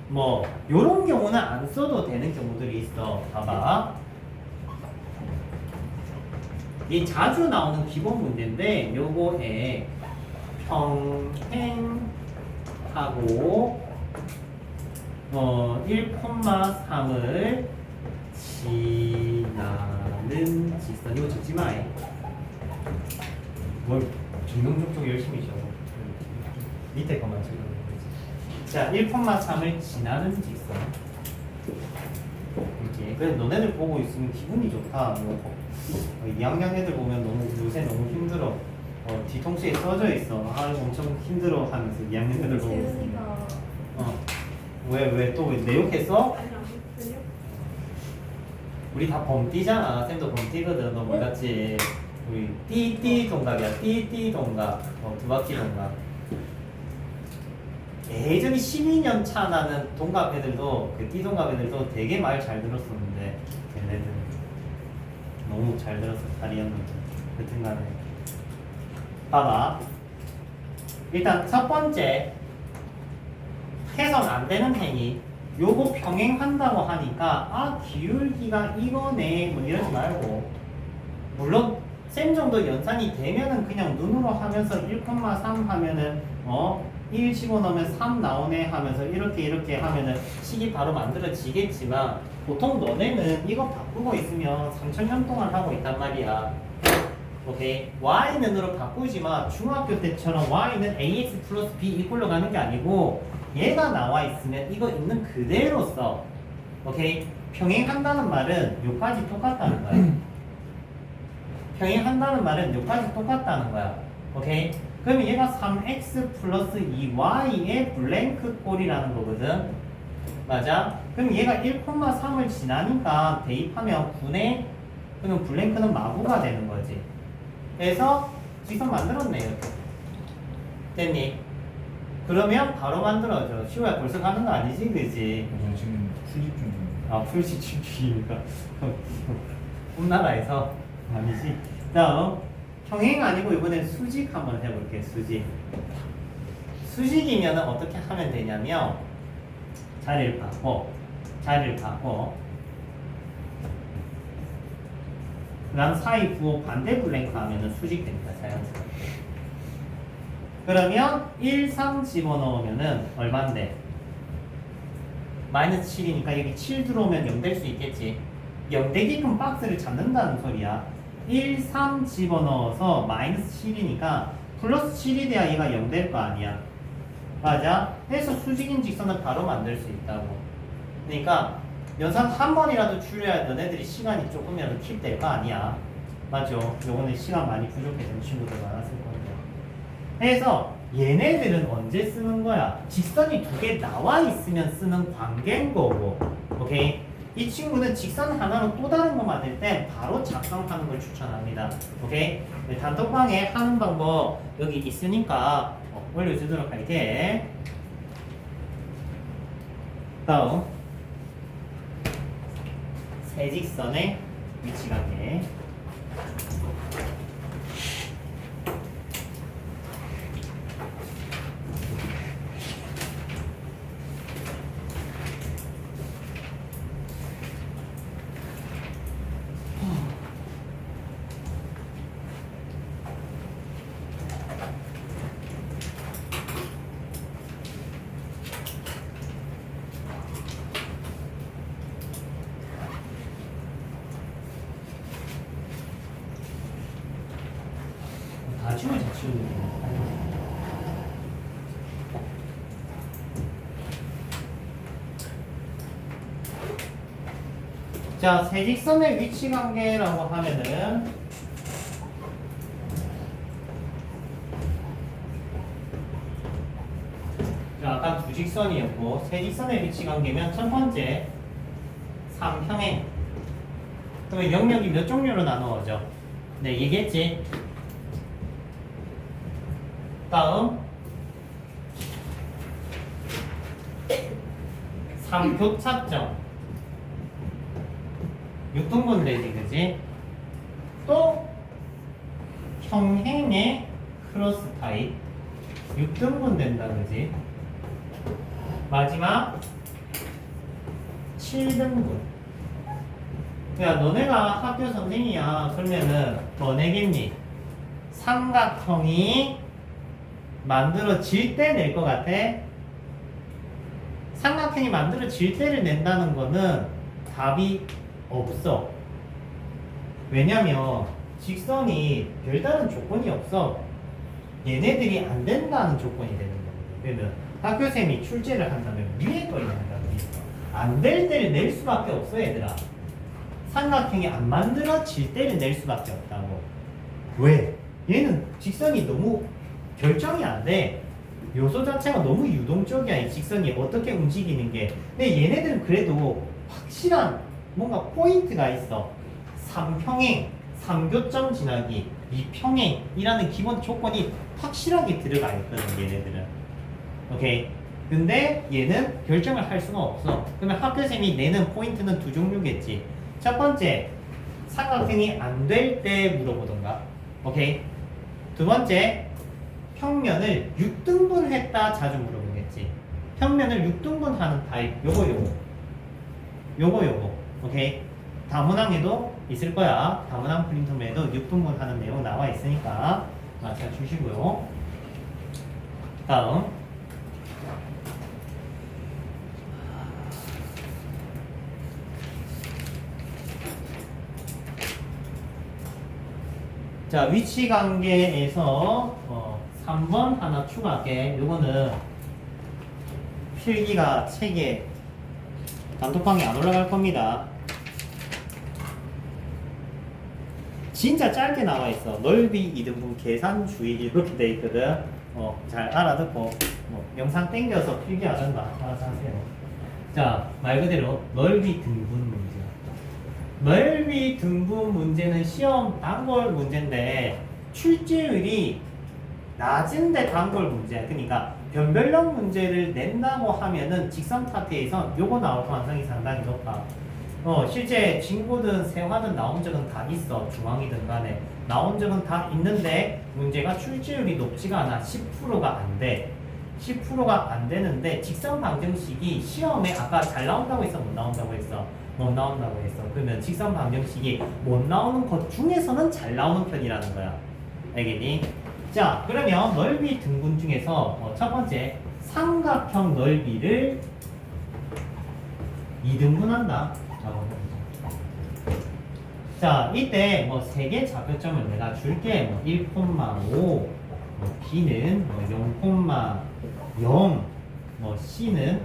뭐 요런 경우는 안 써도 되는 경우들이 있어. 봐봐. 이 자주 나오는 기본 문제인데 요거에 평행하고 1,3을 지나는 직선 이거 적지 마. 뭘 정명족족 열심히 적어. 밑에 것만 적어. 자, 1,3을 지나는 직선. 이렇게. 그래서 너네들 보고 있으면 기분이 좋다. 2학년 애들 보면 요새 너무 힘들어. 뒤통수에 써져 있어. 아, 엄청 힘들어 하면서 2학년 애들 보고 있으면. 왜 또 내 욕했어? 우리 다 범띠잖아. 쌤도 범띠거든. 너 몰랐지? 우리 띠띠 동갑이야. 띠띠 동갑. 두 바퀴 동갑. 예전에 12년 차 나는 동갑 애들도 그 띠동갑 애들도 되게 말 잘 들었었는데 걔네들 너무 잘 들었어. 다리였는데 여튼간에 봐봐. 일단 첫 번째 해선 안 되는 행위 요거 평행한다고 하니까 아 기울기가 이거네 뭐 이러지 말고 물론 쌤 정도 연산이 되면은 그냥 눈으로 하면서 1,3 하면은 1 집어넣으면 3 나오네 하면서 이렇게 하면은 식이 바로 만들어지겠지만 보통 너네는 이거 바꾸고 있으면 3,000년 동안 하고 있단 말이야. 오케이. y는으로 바꾸지만 중학교 때처럼 y는 ax 플러스 b 이꼴로 가는 게 아니고 얘가 나와 있으면 이거 있는 그대로 써. 오케이. 평행한다는 말은 요까지 똑같다는 거야. 평행한다는 말은 요까지 똑같다는 거야. 오케이. 그러면 얘가 3x 플러스 2y의 블랭크 꼴이라는 거거든. 맞아? 그럼 얘가 1,3을 지나니까 대입하면 9네? 그러면 블랭크는 마구가 되는 거지. 그래서 직선 만들었네 이렇게. 됐니? 그러면 바로 만들어줘. 시호야 벌써 가는 거 아니지? 그지? 지금 풀집 중입니다. 아 풀집 중이니까 꿈나라에서 아니지. 다음 평행 아니고 이번엔 수직 한번 해볼게. 수직. 수직이면 어떻게 하면 되냐면 자리를 바꿔 그다음 사이 부호 반대 블랭크 하면은 수직됩니다. 자연스럽게. 그러면 1, 3 집어넣으면은 얼만데? 마이너스 7이니까 여기 7 들어오면 0 될 수 있겠지. 0 되게끔 박스를 잡는다는 소리야. 1, 3 집어넣어서 마이너스 7이니까 플러스 7이 돼야 얘가 0 될 거 아니야. 맞아? 그래서 수직인 직선은 바로 만들 수 있다고. 그러니까 연산 한 번이라도 줄여야 너네들이 시간이 조금이라도 킵될 거 아니야. 맞죠? 요거는 시간 많이 부족해서 친구들 많았을 건데. 그래서 얘네들은 언제 쓰는 거야? 직선이 두 개 나와 있으면 쓰는 관계인 거고. 오케이? 이 친구는 직선 하나로 또 다른 거 만들 때 바로 작성하는 걸 추천합니다. 오케이? 단톡방에 하는 방법 여기 있으니까 올려주도록 할게. 다음 세직선의 위치관계. 다 치우면 잘 치우는 거야. 자, 세직선의 위치 관계라고 하면은 자, 아까 두 직선이었고 세직선의 위치 관계면 첫 번째 3평행. 그러면 영역이 몇 종류로 나누어져? 네, 얘기했지. 다음 3교차점. 6등분 되지, 그지? 또 평행의 크로스 타입 6등분 된다, 그지? 마지막 7등분. 야, 너네가 학교 선생이야. 그러면은 너네겠니? 삼각형이 만들어질 때 낼 것 같아? 삼각형이 만들어질 때를 낸다는 거는 답이 없어. 왜냐면 직선이 별다른 조건이 없어. 얘네들이 안 된다는 조건이 되는 거거든. 그러면 학교쌤이 출제를 한다면 위에 거 있는 답이 있어. 안 될 때를 낼 수밖에 없어, 얘들아. 삼각형이 안 만들어질 때를 낼 수밖에 없다고. 왜? 얘는 직선이 너무 결정이 안 돼. 요소 자체가 너무 유동적이야. 이 직선이 어떻게 움직이는 게. 근데 얘네들은 그래도 확실한 뭔가 포인트가 있어. 3평행, 3교점 지나기, 2평행이라는 기본 조건이 확실하게 들어가 있거든, 얘네들은. 오케이. 근데 얘는 결정을 할 수가 없어. 그러면 학교생이 내는 포인트는 두 종류겠지. 첫 번째, 삼각형이 안 될 때 물어보던가. 오케이. 두 번째, 평면을 6등분 했다 자주 물어보겠지. 평면을 6등분 하는 타입, 요거. 오케이. 다문항에도 있을 거야. 다문항 프린터에도 6등분 하는 내용 나와 있으니까 맞춰주시고요. 다음. 자, 위치 관계에서 3번 하나 추가할게. 요거는 필기가 책에 단톡방에 안 올라갈 겁니다. 진짜 짧게 나와 있어. 넓이 이등분 계산 주의 이렇게 돼 있거든. 잘 알아듣고 영상 땡겨서 필기 안 한다. 알아서 하세요. 자, 말 그대로 넓이 등분 문제. 넓이 등분 문제는 시험 단골 문제인데 출제율이 낮은데 단골 문제야. 그러니까 변별력 문제를 낸다고 하면은 직선 파트에서 요거 나올 가능성이 상당히 높아. 실제 진고든 세화든 나온 적은 다 있어. 중앙이든 간에 나온 적은 다 있는데 문제가 출제율이 높지가 않아. 10%가 안 돼. 10%가 안 되는데 직선 방정식이 시험에 아까 잘 나온다고 했어, 못 나온다고 했어? 못 나온다고 했어. 그러면 직선 방정식이 못 나오는 것 중에서는 잘 나오는 편이라는 거야. 알겠니? 자, 그러면 넓이 등분 중에서 첫 번째 삼각형 넓이를 2등분한다. 자, 이때 뭐 3개 좌표점을 내가 줄게. 뭐 1,5, B는 0,0, C는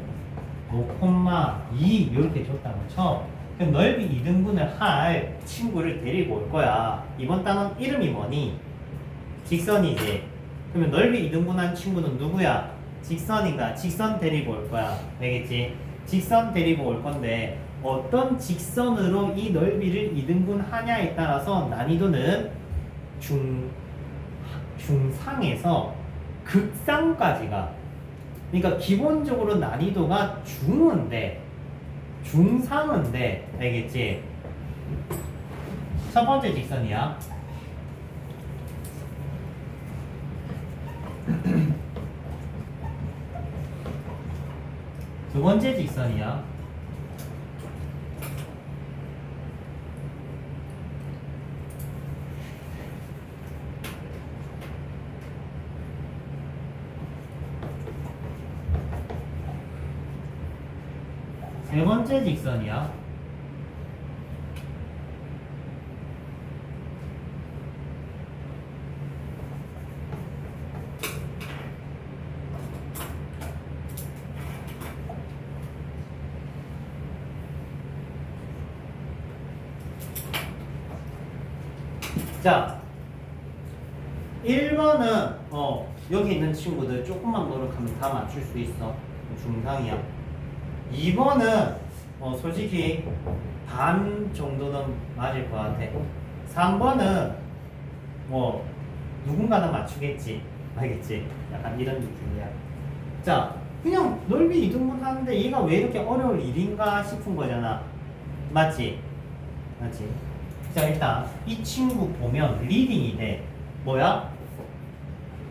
5,2 이렇게 줬다고 쳐. 그럼 넓이 2등분을 할 친구를 데리고 올 거야. 이번 단원 이름이 뭐니? 직선이지. 그러면 넓이 2등분한 친구는 누구야? 직선이니까 직선 데리고 올 거야. 알겠지? 직선 데리고 올 건데 어떤 직선으로 이 넓이를 2등분 하냐에 따라서 난이도는 중상에서 극상까지가. 그러니까 기본적으로 난이도가 중상인데 알겠지? 첫 번째 직선이야. 두 번째 직선이야. 세 번째 직선이야. 자, 1번은 여기 있는 친구들 조금만 노력하면 다 맞출 수 있어. 중상이야. 2번은 솔직히 반 정도는 맞을 것 같아. 3번은 뭐 누군가는 맞추겠지. 알겠지? 약간 이런 느낌이야. 자, 그냥 넓이 2등분 하는데 얘가 왜 이렇게 어려울 일인가 싶은 거잖아. 맞지? 맞지? 자, 일단 이 친구 보면 리딩이 돼. 뭐야?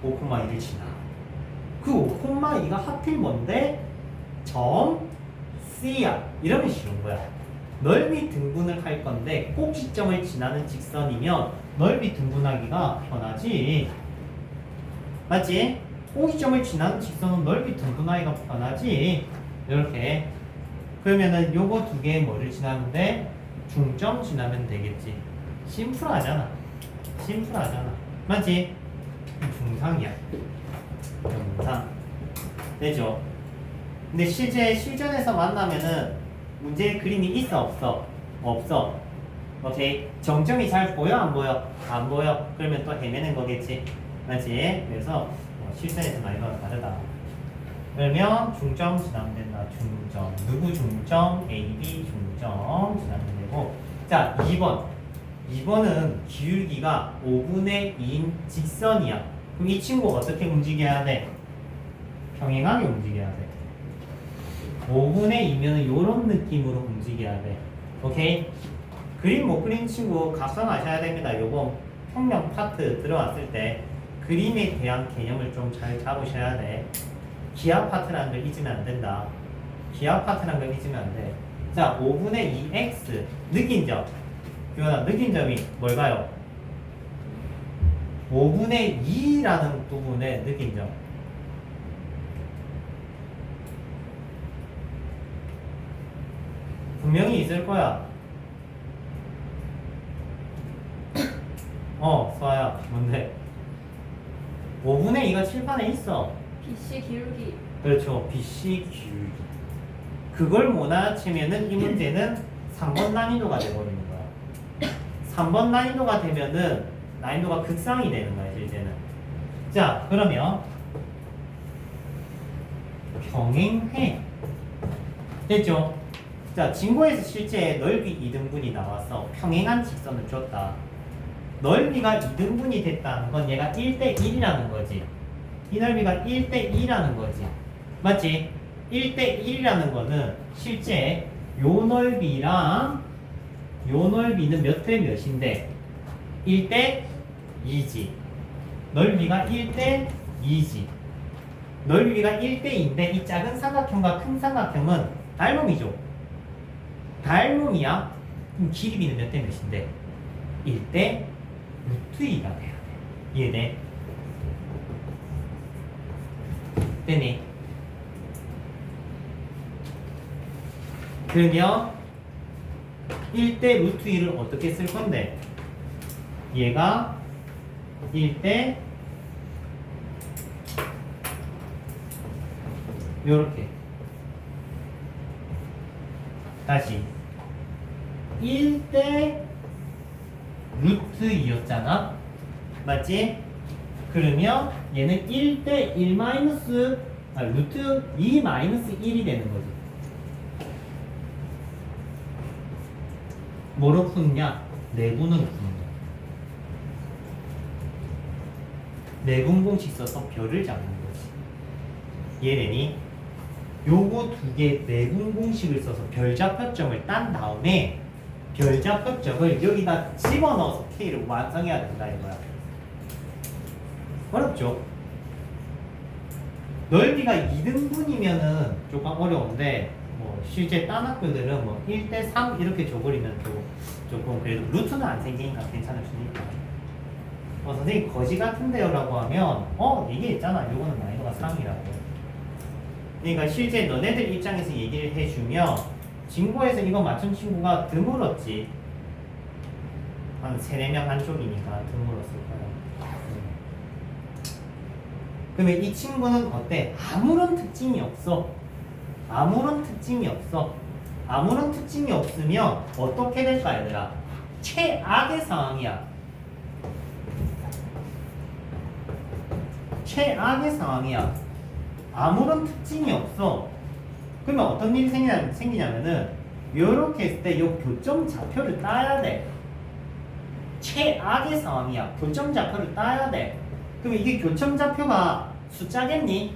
5,2를 지나. 그 5,2가 하필 뭔데? 점 C야. 이러면 쉬운 거야. 넓이 등분을 할 건데 꼭지점을 지나는 직선이면 넓이 등분하기가 편하지. 맞지? 꼭지점을 지나는 직선은 넓이 등분하기가 편하지. 이렇게. 그러면은 요거 두 개 뭐를 지나는데 중점 지나면 되겠지. 심플하잖아. 심플하잖아. 맞지? 중상이야. 중상. 되죠? 근데 실제 실전에서 만나면은 문제 그림이 있어 없어? 없어. 오케이. 정점이 잘 보여 안 보여? 안 보여. 그러면 또 헤매는 거겠지. 맞지? 그래서 실전에서 많이 봐도 다르다. 그러면 중점 지나면 된다. 중점. 누구 중점? A, B 중점 지나면 되고. 자, 2번. 2번은 기울기가 5분의 2인 직선이야. 그럼 이 친구 어떻게 움직여야 돼? 평행하게 움직여야 돼. 5분의 2면은 이런 느낌으로 움직여야 돼. 오케이? 그림 못 그린 친구 각성하셔야 됩니다. 요거 평면 파트 들어왔을 때 그림에 대한 개념을 좀 잘 잡으셔야 돼. 기하 파트라는 걸 잊으면 안 된다. 기하 파트라는 걸 잊으면 안 돼. 자, 5분의 2x 느낀 점. 교환아, 느낀 점이 뭘까요? 5분의 2라는 부분에 느낀 점. 분명히 있을 거야. 수아야, 뭔데? 5분의 2가 칠판에 있어. BC 기울기. 그렇죠. BC 기울기. 그걸 못 알아채면은 이 문제는 3번 난이도가 돼버리는 거야. 3번 난이도가 되면은 난이도가 극상이 되는 거야, 실제는. 자, 그러면 평행해. 됐죠? 자, 진고에서 실제 넓이 2등분이 나와서 평행한 직선을 줬다. 넓이가 2등분이 됐다는 건 얘가 1대1이라는 거지. 이 넓이가 1대2라는 거지. 맞지? 1대1이라는 거는 실제 요 넓이랑 요 넓이는 몇 대 몇인데 1대2지. 넓이가 1대2지. 넓이가 1대2인데 이 작은 삼각형과 큰 삼각형은 닮음이죠. 닮음이야. 그럼 길이비는 몇 대 몇인데 1대 루트 2가 돼야 돼. 이해돼? 되니? 그러면 1대 루트 2를 어떻게 쓸 건데? 얘가 1대 요렇게 다시 1대 루트 2였잖아. 맞지? 그러면 얘는 1대 1 마이너스 루트 2 마이너스 1이 되는 거지. 뭐로 푸느냐? 내분으로 푸는 거야. 내분 공식 써서 별을 잡는 거지. 이해되니? 요거 두 개 내분 공식을 써서 별좌표점을 딴 다음에 별좌표점을 여기다 집어넣어서 K를 완성해야 된다 이거야. 어렵죠? 넓이가 2등분이면은 조금 어려운데 뭐 실제 딴 학교들은 뭐 1대3 이렇게 줘버리면 조금 그래도 루트는 안 생기니까 괜찮을 수니까. 선생님 거지 같은데요 라고 하면 이게 있잖아. 요거는 난이도가 3이라고. 그러니까 실제 너네들 입장에서 얘기를 해주면 진고에서 이거 맞춘 친구가 드물었지. 한 3-4명 한쪽이니까 드물었을 거야. 그러면 이 친구는 어때? 아무런 특징이 없어. 아무런 특징이 없어. 아무런 특징이 없으면 어떻게 될까 얘들아? 최악의 상황이야. 최악의 상황이야. 아무런 특징이 없어. 그러면 어떤 일이 생기냐면은 이렇게 했을 때 이 교점 좌표를 따야 돼. 최악의 상황이야. 교점 좌표를 따야 돼. 그럼 이게 교점 좌표가 숫자겠니?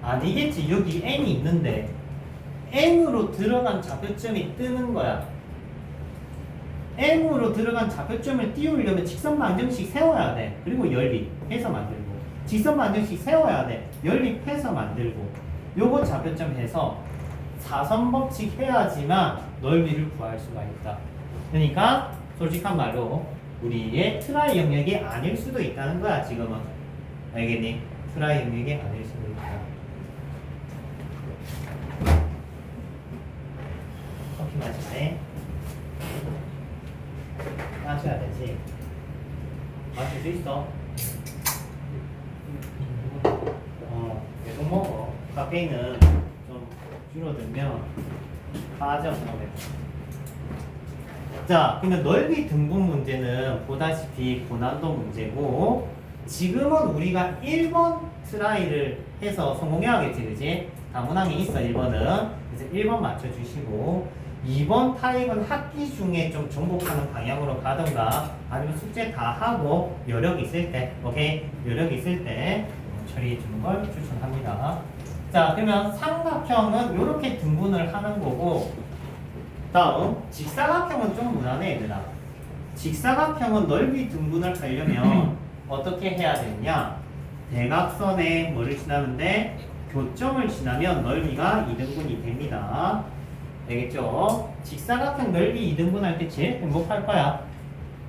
아니겠지. 여기 n이 있는데 n으로 들어간 좌표점이 뜨는 거야. M으로 들어간 좌표점을 띄우려면 직선 반정식 세워야 돼. 그리고 연립해서 만들고. 직선 반정식 세워야 돼. 연립해서 만들고. 요거 좌표점 해서 사선 법칙 해야지만 넓이를 구할 수가 있다. 그러니까 솔직한 말로 우리의 트라이 영역이 아닐 수도 있다는 거야 지금은. 알겠니? 트라이 영역이 아닐 수도 있다. 커피 마실래? 마셔야 되지. 마실 수 있어. 계속 먹어. 카페인은 좀 줄어들면 빠져. 자, 그러면 넓이 등분 문제는 보다시피 고난도 문제고, 지금은 우리가 1번 트라이를 해서 성공해야겠지, 그지? 다문항이 있어, 1번은. 그래서 1번 맞춰주시고, 2번 타입은 학기 중에 좀 정복하는 방향으로 가든가, 아니면 숙제 다 하고, 여력 있을 때, 오케이? 여력 있을 때 처리해 주는 걸 추천합니다. 자, 그러면 삼각형은 이렇게 등분을 하는 거고, 다음 직사각형은 좀 무난해 얘들아. 직사각형은 넓이 등분을 하려면 어떻게 해야 되느냐? 대각선에 뭐를 지나는데 교점을 지나면 넓이가 2등분이 됩니다. 알겠죠? 직사각형 넓이 2등분 할 때 제일 행복할 거야.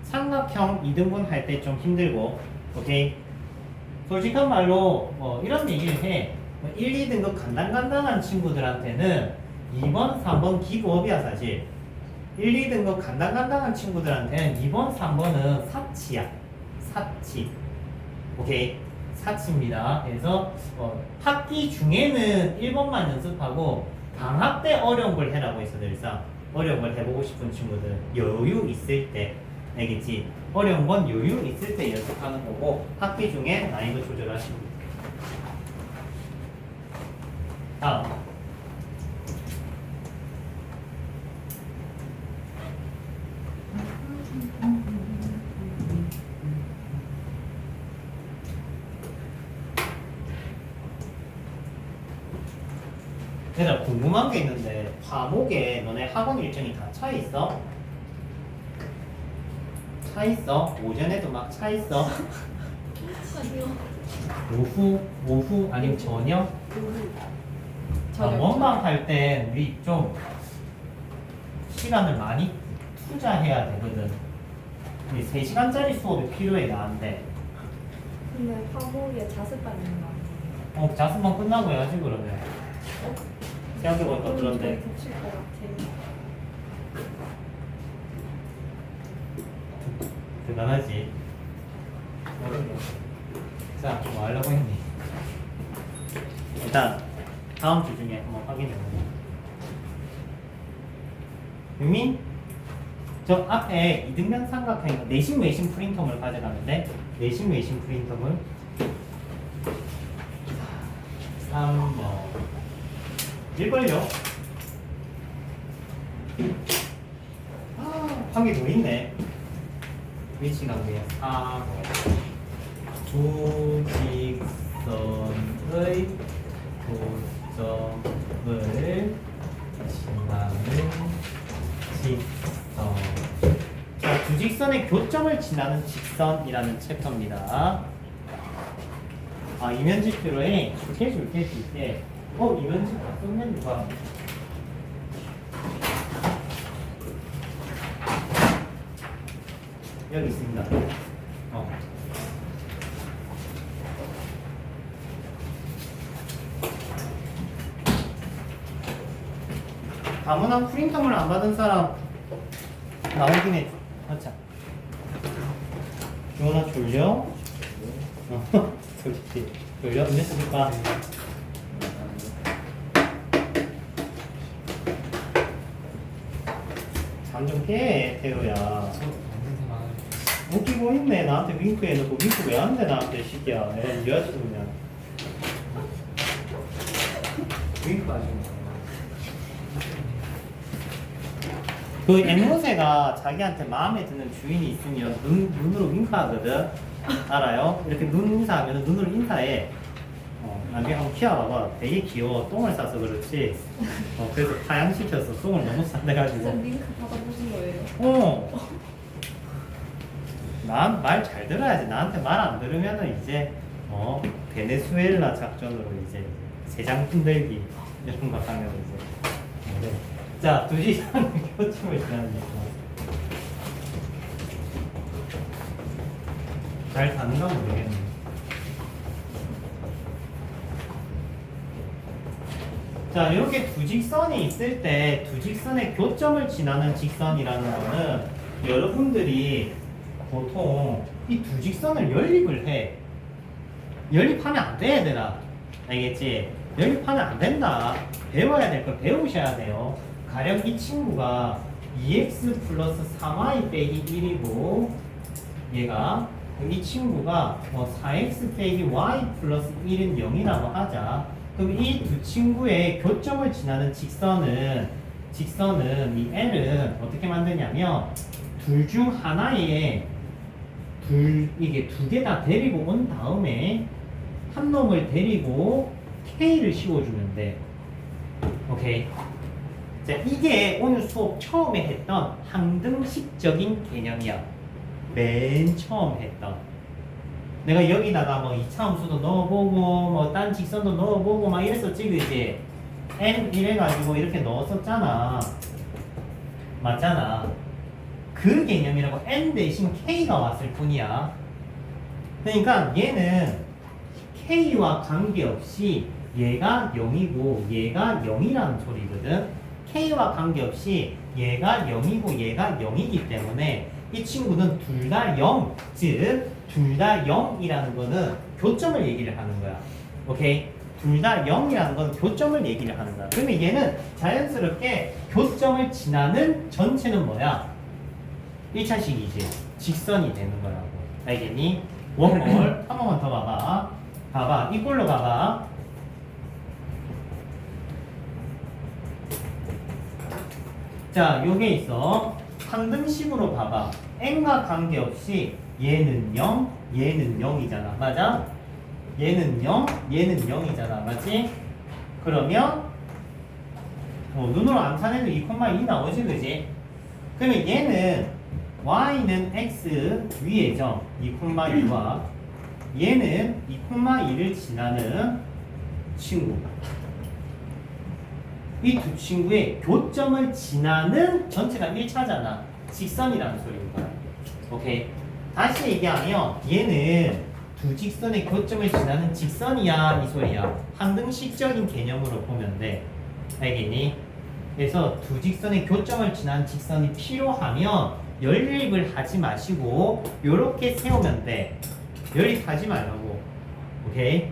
삼각형 2등분 할 때 좀 힘들고. 오케이? 솔직한 말로 이런 얘기를 해. 1, 2등급 간당간당한 친구들한테는 2번, 3번 기고업이야 사실. 1, 2등급 간당간당한 친구들한테는 2번, 3번은 사치야. 사치. 오케이? 사치입니다. 그래서 학기 중에는 1번만 연습하고 방학 때 어려운 걸 해라고 했어 늘상. 어려운 걸 해보고 싶은 친구들 여유 있을 때. 알겠지? 어려운 건 여유 있을 때 연습하는 거고 학기 중에 난이도 조절하시고. 다음. 얘들아 궁금한 게 있는데 과목에 너네 학원 일정이 다 차 있어? 차 있어? 오전에도 막 차 있어? 아니요. 오후 아니면 저녁? 원방 할 때 우리 좀 시간을 많이 투자해야 되거든. 3시간짜리 수업이 필요해 나한테. 근데 화보에 자습반 있는 거 아니에요? 자습만 끝나고 해야지 그러면. 생각해보니까 그런데. 겹칠 것 같아요. 대단하지. 자, 뭐 하려고 했니? 일단 다음 주 중에 한번 확인해보자. 유민? 저 앞에 이등변 삼각형 내심 외심 프린터물 가져가는데 내심 외심 프린터물 3번 1번요. 한 개 더 있네. 위치가 뭐야? 4번 두직선의 교점을 지나는 직선. 자, 두직선의 교점을 지나는 직선이라는 챕터입니다. 아, 이면지표로에 줄게. 이면지표 쓰면 누가? 여기 있습니다. 다문항 프린터물 안 받은 사람 나온 김에 하자. 주원아 졸려? 솔직히 졸려? 음료수 줄까? 잠 좀 깨, 태우야. 웃기고 있네. 나한테 윙크 해놓고 윙크 왜 안 돼 나한테 시기야. 이 여자친구 그냥 윙크 하지 마. 그 앵무새가 자기한테 마음에 드는 주인이 있으면 눈으로 윙크하거든. 알아요? 이렇게 눈 인사하면 눈으로 인사해. 나중에 한번 키워봐봐. 되게 귀여워. 똥을 싸서 그렇지. 그래서 파양시켜서 똥을 너무 싸내가지고. 쌤 링크 받아보신 거예요? 난 말 잘 들어야지. 나한테 말 안 들으면은 이제 베네수엘라 작전으로 이제 세장 흔들기 이런 거 하면 이제. 네. 자, 두 시간 교침을 지나는 거. 잘 가는가 모르겠네. 자, 이렇게 두 직선이 있을 때 두 직선의 교점을 지나는 직선이라는 거는 여러분들이 보통 이 두 직선을 연립을 해. 연립하면 안 돼, 얘들아. 알겠지? 연립하면 안 된다. 배워야 될 걸 배우셔야 돼요. 가령 이 친구가 2x 플러스 3y 빼기 1이고 얘가 이 친구가 4x 빼기 y 플러스 1은 0이라고 하자. 그럼 이 두 친구의 교점을 지나는 직선은 이 L은 어떻게 만드냐면 둘 중 하나에 이게 두 개 다 데리고 온 다음에 한 놈을 데리고 K를 씌워주면 돼. 오케이. 자, 이게 오늘 수업 처음에 했던 항등식적인 개념이야. 맨 처음 했던. 내가 여기다가 뭐 이차함수도 넣어보고 뭐 딴 직선도 넣어보고 막 이랬었지, 그지? n 이래가지고 이렇게 넣었었잖아. 맞잖아. 그 개념이라고 n 대신 k가 왔을 뿐이야. 그러니까 얘는 k와 관계없이 얘가 0이고 얘가 0이라는 소리거든. k와 관계없이 얘가 0이고 얘가 0이기 때문에 이 친구는 둘 다 0, 즉 둘 다 0이라는 거는 교점을 얘기를 하는 거야. 오케이? 둘 다 0이라는 건 교점을 얘기를 하는 거야. 그러면 얘는 자연스럽게 교점을 지나는 전체는 뭐야? 1차식이지. 직선이 되는 거라고. 알겠니? 원몰 한 번만 더 봐봐. 봐봐. 이꼴로 가봐. 자, 요게 있어. 항등식으로 봐봐. n과 관계없이 얘는 0, 얘는 0이잖아. 맞아? 얘는 0, 얘는 0이잖아. 맞지? 그러면 눈으로 암산해도 2,2 나오지, 그지? 그러면 얘는 y는 x 위의 점 2,2와 얘는 2,2를 지나는 친구. 이 두 친구의 교점을 지나는 전체가 1차잖아. 직선이라는 소리인 거야. 오케이. 다시 얘기하면 얘는 두 직선의 교점을 지나는 직선이야, 이 소리야. 항등식적인 개념으로 보면 돼. 알겠니? 그래서 두 직선의 교점을 지나는 직선이 필요하면 연립을 하지 마시고 요렇게 세우면 돼. 연립하지 말라고. 오케이?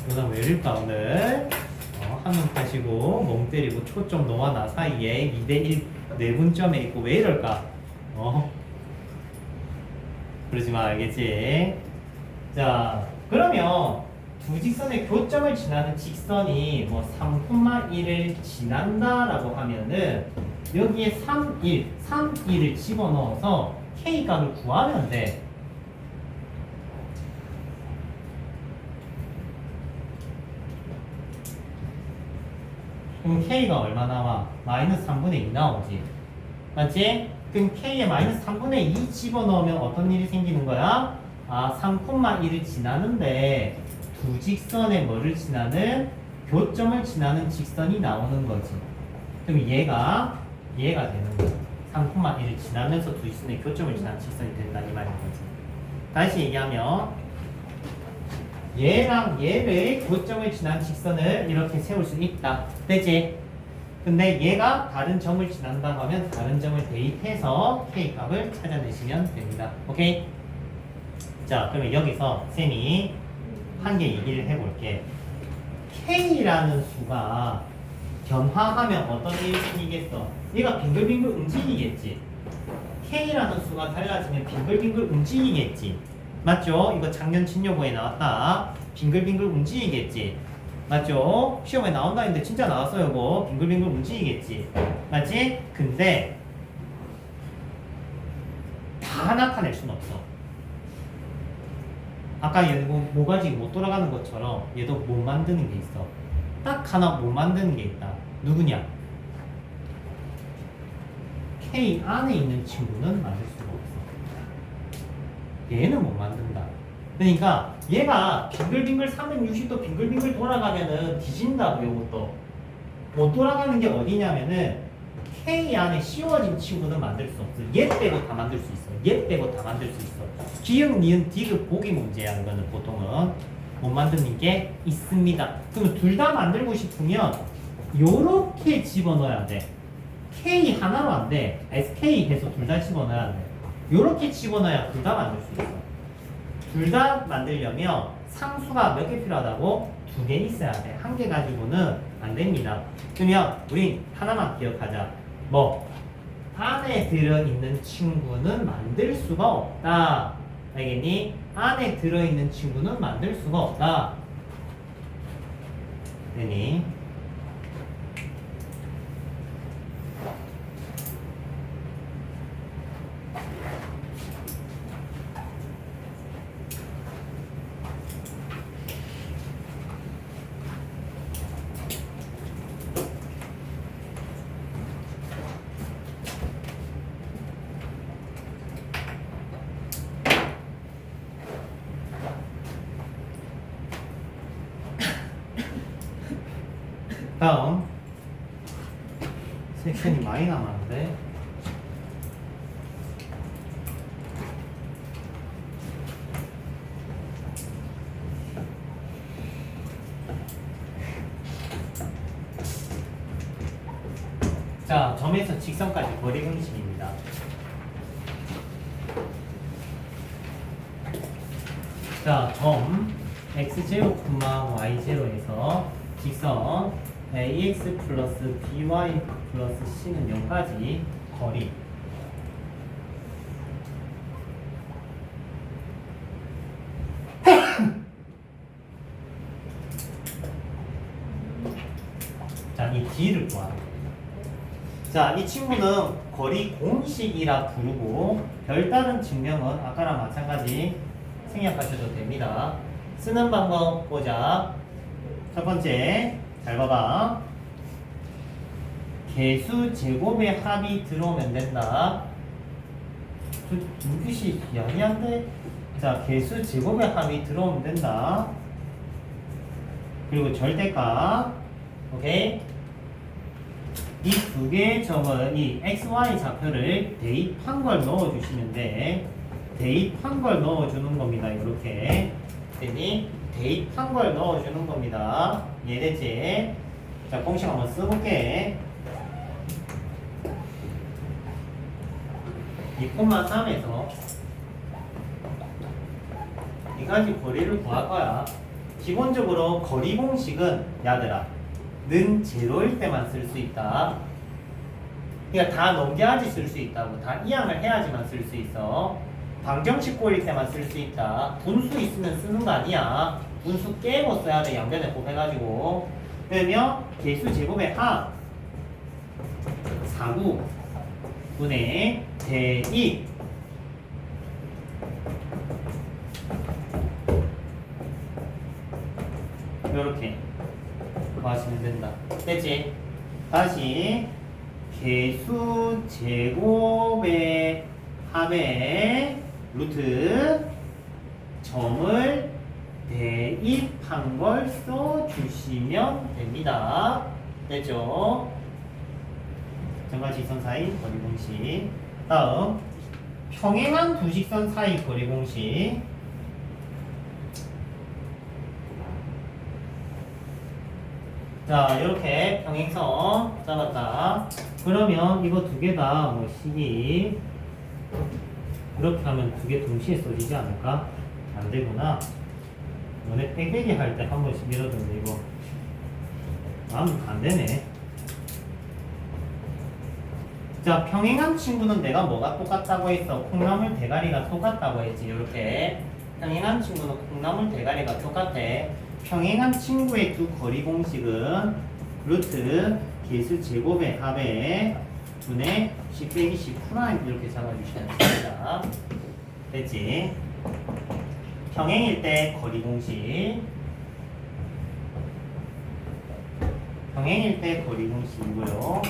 누나 왜 이럴까 오늘? 한눈 파시고 멍 때리고 초점 너와 나 사이에 2대1 내분점에 있고 왜 이럴까? 그러지 마, 알겠지? 자, 그러면 두 직선의 교점을 지나는 직선이 뭐 3,1을 지난다라고 하면은 여기에 3,1을 집어넣어서 K 값을 구하면 돼. 그럼 K가 얼마 나와? 마이너스 3분의 2 나오지. 맞지? 그럼 K에 마이너스 3분의 2 집어넣으면 어떤 일이 생기는 거야? 3,1을 지나는데 두 직선의 뭐를 지나는? 교점을 지나는 직선이 나오는 거지. 그럼 얘가 되는 거야. 3,1을 지나면서 두 직선의 교점을 지나는 직선이 된다, 이 말인 거지. 다시 얘기하면 얘랑 얘를 교점을 지난 직선을 이렇게 세울 수 있다. 되지? 근데 얘가 다른 점을 지난다고 하면 다른 점을 대입해서 K값을 찾아내시면 됩니다. 오케이? 자, 그러면 여기서 쌤이 한 개 얘기를 해볼게. K라는 수가 변화하면 어떤 일이 생기겠어? 얘가 빙글빙글 움직이겠지? K라는 수가 달라지면 빙글빙글 움직이겠지? 맞죠? 이거 작년 진료보에 나왔다. 빙글빙글 움직이겠지? 맞죠? 시험에 나온다 했는데 진짜 나왔어요, 이거. 빙글빙글 움직이겠지? 맞지? 근데 다 나타낼 순 없어. 아까 얘 모가지 못 돌아가는 것처럼 얘도 못 만드는 게 있어. 딱 하나 못 만드는 게 있다. 누구냐? K 안에 있는 친구는 만들 수가 없어. 얘는 못 만든다. 그러니까 얘가 빙글빙글 360도 빙글빙글 돌아가면은 뒤진다고. 요것도 못 돌아가는 게 어디냐면은 K 안에 씌워진 친구는 만들 수 없어. 얘 빼고 다 만들 수 있어. 얘 빼고 다 만들 수 있어. 기역, 니은, 디귿, 보기 문제야. 이거는 보통은 못 만드는 게 있습니다. 그럼 둘 다 만들고 싶으면 요렇게 집어넣어야 돼. K 하나로 안 돼. SK 해서 둘 다 집어넣어야 돼. 요렇게 집어넣어야 둘 다 만들 수 있어. 둘 다 만들려면 상수가 몇 개 필요하다고? 2개 있어야 돼. 한 개 가지고는 안 됩니다. 그러면 우린 하나만 기억하자. 뭐? 안에 들어있는 친구는 만들 수가 없다. 알겠니? 안에 들어있는 친구는 만들 수가 없다. 되니? 다음 섹션이 많이 남았는데 자, 점에서 직선까지 거리 공식입니다. 자, 점 x0, y0에서 직선 ax 플러스 by 플러스 c는 0까지 거리. 자, 이 d를 구하라. 자, 이 친구는 거리 공식이라 부르고 별다른 증명은 아까랑 마찬가지 생략하셔도 됩니다. 쓰는 방법 보자. 첫 번째, 잘 봐봐. 개수 제곱의 합이 들어오면 된다. 눈빛이 야리한데? 자, 개수 제곱의 합이 들어오면 된다. 그리고 절대값. 오케이? 이 두 개의 점은 이 XY 좌표를 대입한 걸 넣어주시면 돼. 대입한 걸 넣어주는 겁니다. 이렇게. 됐니? 대입한 걸 넣어주는 겁니다. 이해되지? 자, 공식 한번 써볼게. 2,3에서 이 가지 거리를 구할 거야. 기본적으로 거리 공식은 야들아 는 제로일 때만 쓸 수 있다. 그러니까 다 넘겨야지 쓸 수 있다고. 다 이항을 해야지만 쓸 수 있어. 방정식 꼬일 때만 쓸 수 있다. 분수 있으면 쓰는 거 아니야. 분수 깨고 써야 돼. 양변에 곱해가지고. 그러면 개수 제곱의 합 4구분의 대입 요렇게 구하시면 된다. 됐지? 다시 개수 제곱의 합의 루트 점을 대입한 걸 써주시면 됩니다. 됐죠? 점과 직선 사이 거리 공식. 다음 평행한 두 직선 사이 거리 공식. 자, 이렇게 평행선 잡았다. 그러면 이거 두 개 다 뭐 식이 이렇게 하면 두 개 동시에 써지지 않을까? 안 되구나. 너네 뺑뺑이 할 때 한 번씩 밀어줬는데 이거 안 되네. 자, 평행한 친구는 내가 뭐가 똑같다고 했어? 콩나물 대가리가 똑같다고 했지. 이렇게 평행한 친구는 콩나물 대가리가 똑같아. 평행한 친구의 두 거리 공식은 루트 개수 제곱의 합의 분의 10 빼기 10 프라임 이렇게 잡아주셔야 됩니다. 됐지? 평행일 때 거리 공식. 평행일 때 거리 공식이고요.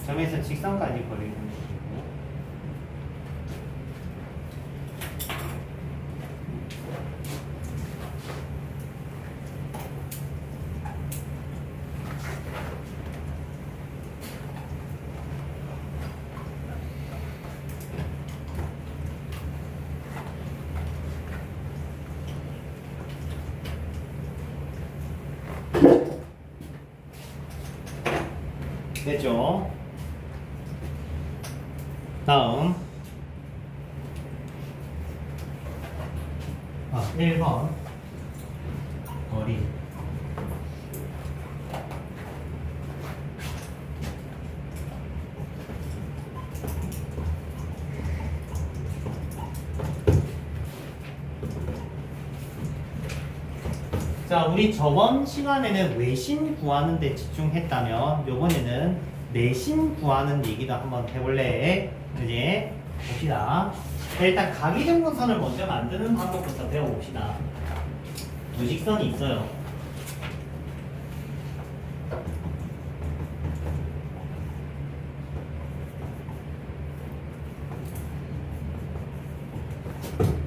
점에서 직선까지 거리 공식이고. 됐죠? 다음 1번 거리. 자, 우리 저번 시간에는 외심 구하는 데 집중했다면 요번에는 내심 구하는 얘기도 한번 해볼래? 이제 봅시다. 자, 일단 각이등분선을 먼저 만드는 방법부터 배워봅시다. 두 직선이 있어요.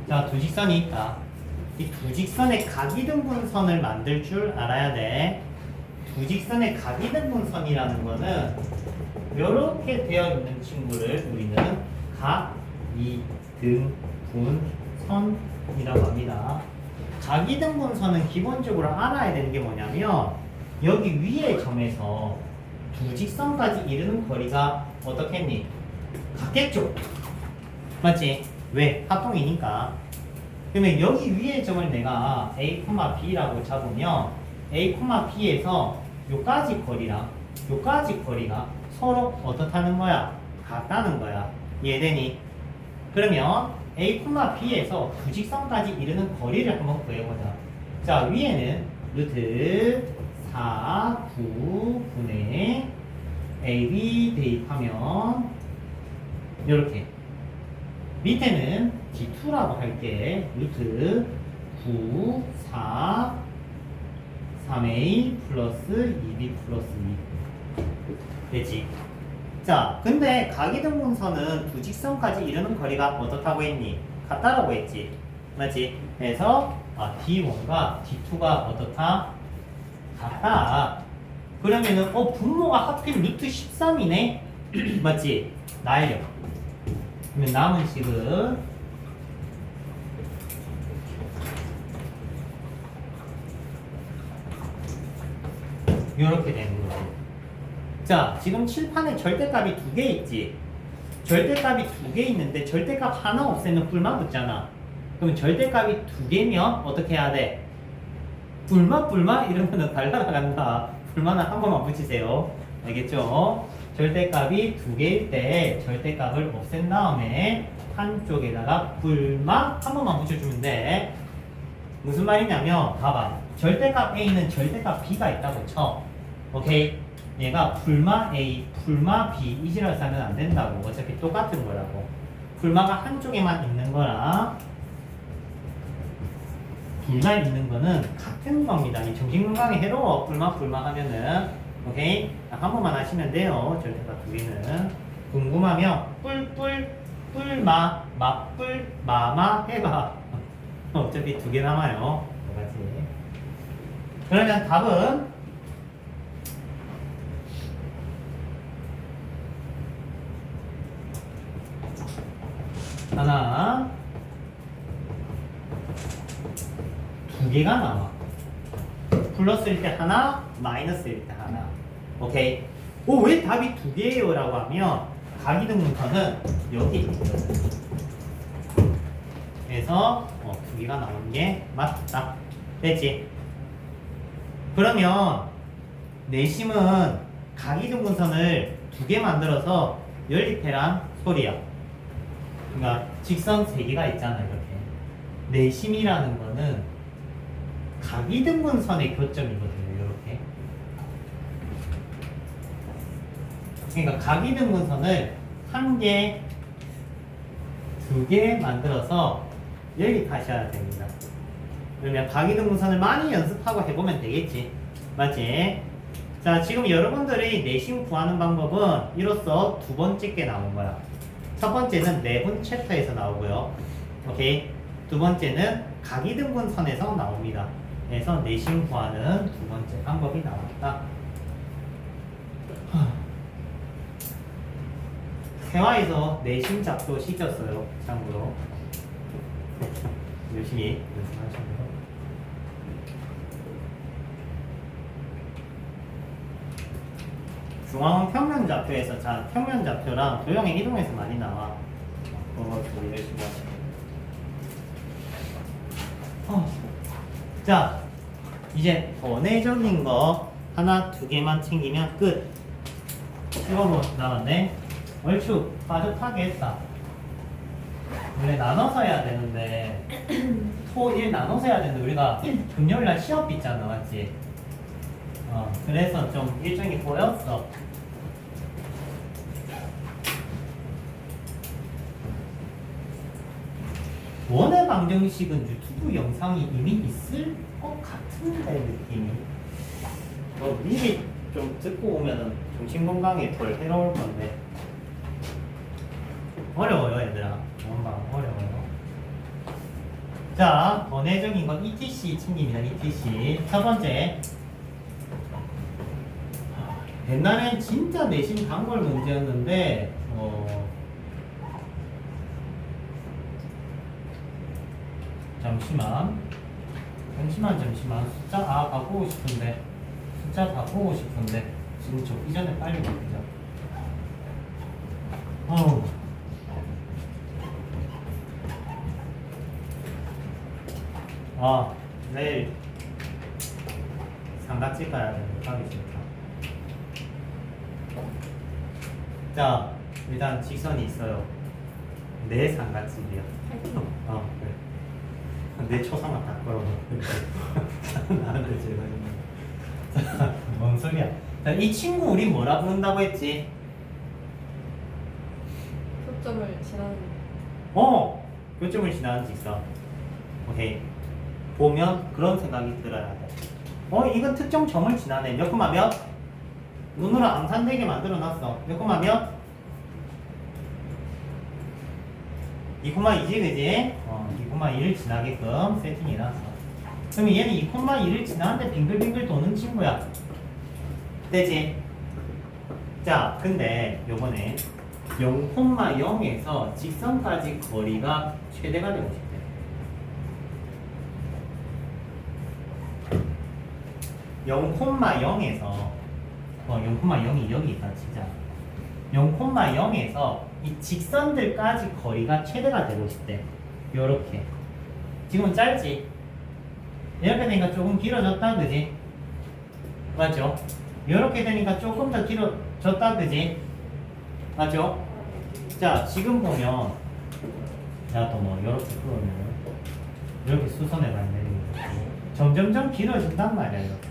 자, 두 직선이 있다. 이 두 직선의 각이등분선을 만들 줄 알아야 돼. 두 직선의 각이등분선이라는 거는 이렇게 되어 있는 친구를 우리는 각이등분선이라고 합니다. 각이등분선은 기본적으로 알아야 되는 게 뭐냐면 여기 위의 점에서 두 직선까지 이르는 거리가 어떻겠니? 같겠죠? 맞지? 왜? 합동이니까. 그러면 여기 위의 점을 내가 A, B라고 잡으면 A, B에서 요까지 거리랑 요까지 거리가 서로 어떻다는 거야? 같다는 거야. 이해되니? 그러면 A, B에서 두 직선까지 이르는 거리를 한번 구해보자. 자, 위에는 루트 4, 9 분의 AB 대입하면 요렇게. 밑에는 D2라고 할게. 루트 9, 4, 3A 플러스 2B 플러스 2. 되지? 자, 근데 각이등분선은 두 직선까지 이르는 거리가 어떻다고 했니? 같다라고 했지? 맞지? 그래서 D1과 D2가 어떻다? 같다. 그러면은 분모가 하필 루트 13이네? 맞지? 날려. 그러면 남은 식은 이렇게 되는 거지. 자, 지금 칠판에 절대값이 두 개 있지. 절대값이 두 개 있는데 절대값 하나 없애면 뿔만 붙잖아. 그러면 절대값이 두 개면 어떻게 해야 돼? 뿔마 이러면은 달라나간다. 뿔마는 한 번만 붙이세요. 알겠죠? 절대값이 두 개일 때 절대값을 없앤 다음에 한쪽에다가 뿔마 한 번만 붙여주면 돼. 무슨 말이냐면 봐봐. 절대값 A는 절대값 B가 있다고 쳐. 오케이? 얘가 뿔마 A, 뿔마 B 이지랄 사면 안 된다고. 어차피 똑같은 거라고. 뿔마가 한쪽에만 있는 거랑 둘만 있는 거는 같은 겁니다. 이 정신건강에 해로워. 뿔마 하면은. 오케이? 한 번만 하시면 돼요. 절대값 두 개는. 궁금하면 뿔마, 마마 해봐. 어차피 두 개 남아요. 똑같이. 그러면 답은 하나, 두 개가 나와. 플러스일 때 하나, 마이너스일 때 하나. 오케이? 왜 답이 두 개예요? 라고 하면 각이등분선은 여기 있거든. 그래서 두 개가 나오는 게 맞다. 됐지? 그러면 내심은 각이등분선을 두 개 만들어서 연립해란 소리야. 그러니까 직선 세 개가 있잖아. 이렇게. 내심이라는 거는 각이등분선의 교점이거든요. 이렇게. 그러니까 각이등분선을 한 개, 두 개 만들어서 여기 가셔야 됩니다. 그러면 가기등분선을 많이 연습하고 해보면 되겠지. 맞지? 자, 지금 여러분들이 내심 구하는 방법은 이로써 두 번째 게 나온 거야. 첫 번째는 내분 챕터에서 나오고요. 오케이? 두 번째는 가기등분선에서 나옵니다. 그래서 내심 구하는 두 번째 방법이 나왔다. 회화에서 내심 작도 시켰어요. 참고로 열심히 연습하시고요. 중앙 평면 좌표에서 자 평면 좌표랑 도형의 이동에서 많이 나와. 그것도 열심히 하시고. 자 이제 번외적인 거 하나 두 개만 챙기면 끝. 15분 남았네. 얼추 빠듯하게 했다. 원래 나눠서 해야 되는데 토, 일 나눠서 해야 되는데 우리가 금요일날 시험 있잖아, 맞지? 그래서 좀 일정이 보였어. 원의 방정식은 유튜브 영상이 이미 있을 것 같은데 느낌이. 미리 좀 듣고 오면은 정신건강에 덜 해로울 건데. 어려워요, 얘들아. 뭔가 어려워요. 자, 번외적인 건 ETC 챙깁니다. ETC. 첫 번째. 옛날엔 진짜 내신 단골 문제였는데, 잠시만. 숫자 바꾸고 싶은데. 지금 저 이전에 빨리 바꾸자. 내일 삼각지 가야 되는데 가기 싫다. 자, 일단 직선이 있어요. 내 삼각지이야. 그래. 내 초상화 다 걸어놓고 나한테 죄송합니다. 뭔 소리야? 자, 이 친구 우리 뭐라 부른다고 했지? 초점을 지나는 교점을 지나는 직선. 오케이. 보면 그런 생각이 들어야 돼. 이건 특정 점을 지나네. 몇 콤마 몇? 눈으로 암산되게 만들어놨어. 몇 콤마 몇? 2,2지 그지? 2,2를 지나게끔 세팅해놨어. 그러면 얘는 2,2를 지나는데 빙글빙글 도는 친구야. 되지? 자, 근데 요번에 0,0에서 직선까지 거리가 최대가 되고 싶대. 0,0에서 0,0이 여기 있다 진짜. 0,0에서 이 직선들까지 거리가 최대가 되고 싶대. 요렇게. 지금은 짧지? 이렇게 되니까 조금 길어졌다 그지? 맞죠? 요렇게 되니까 조금 더 길어졌다 그지? 맞죠? 자, 지금 보면 나도 뭐 요렇게 풀어면 이렇게 수선해 가면 점점점 길어진단 말이야. 이렇게.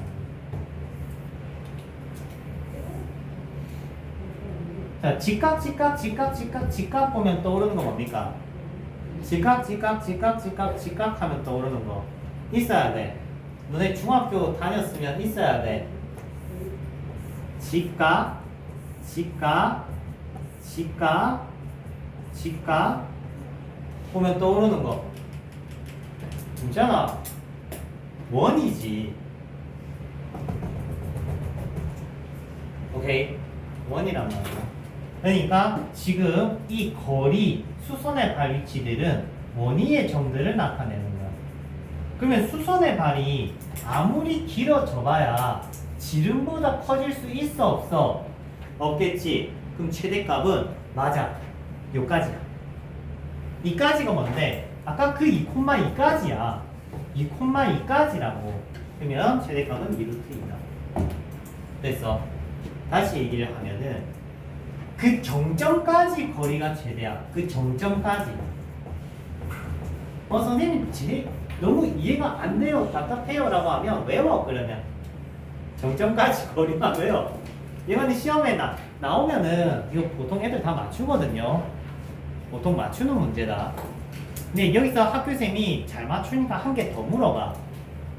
자, 직각 보면 떠오르는 거 뭡니까? 직각 하면 떠오르는 거 있어야 돼. 너네 중학교 다녔으면 있어야 돼. 직각 보면 떠오르는 거 있잖아. 원이지. 오케이? 원이란 말이야. 그러니까 지금 이 거리, 수선의 발 위치들은 원위의 점들을 나타내는 거야. 그러면 수선의 발이 아무리 길어져 봐야 지름보다 커질 수 있어 없어? 없겠지. 그럼 최대값은 맞아. 요까지야. 이까지가 뭔데? 아까 그 2,2까지야. 2,2까지라고. 그러면 최대값은 2루트이다. 됐어. 다시 얘기를 하면은 그 정점까지 거리가 최대야. 그 정점까지. 선생님 너무 이해가 안 돼요. 답답해요. 라고 하면 외워. 그러면 정점까지 거리만 외워. 이거는 시험에 나오면은 이거 보통 애들 다 맞추거든요. 보통 맞추는 문제다. 근데 여기서 학교쌤이 잘 맞추니까 한 개 더 물어봐.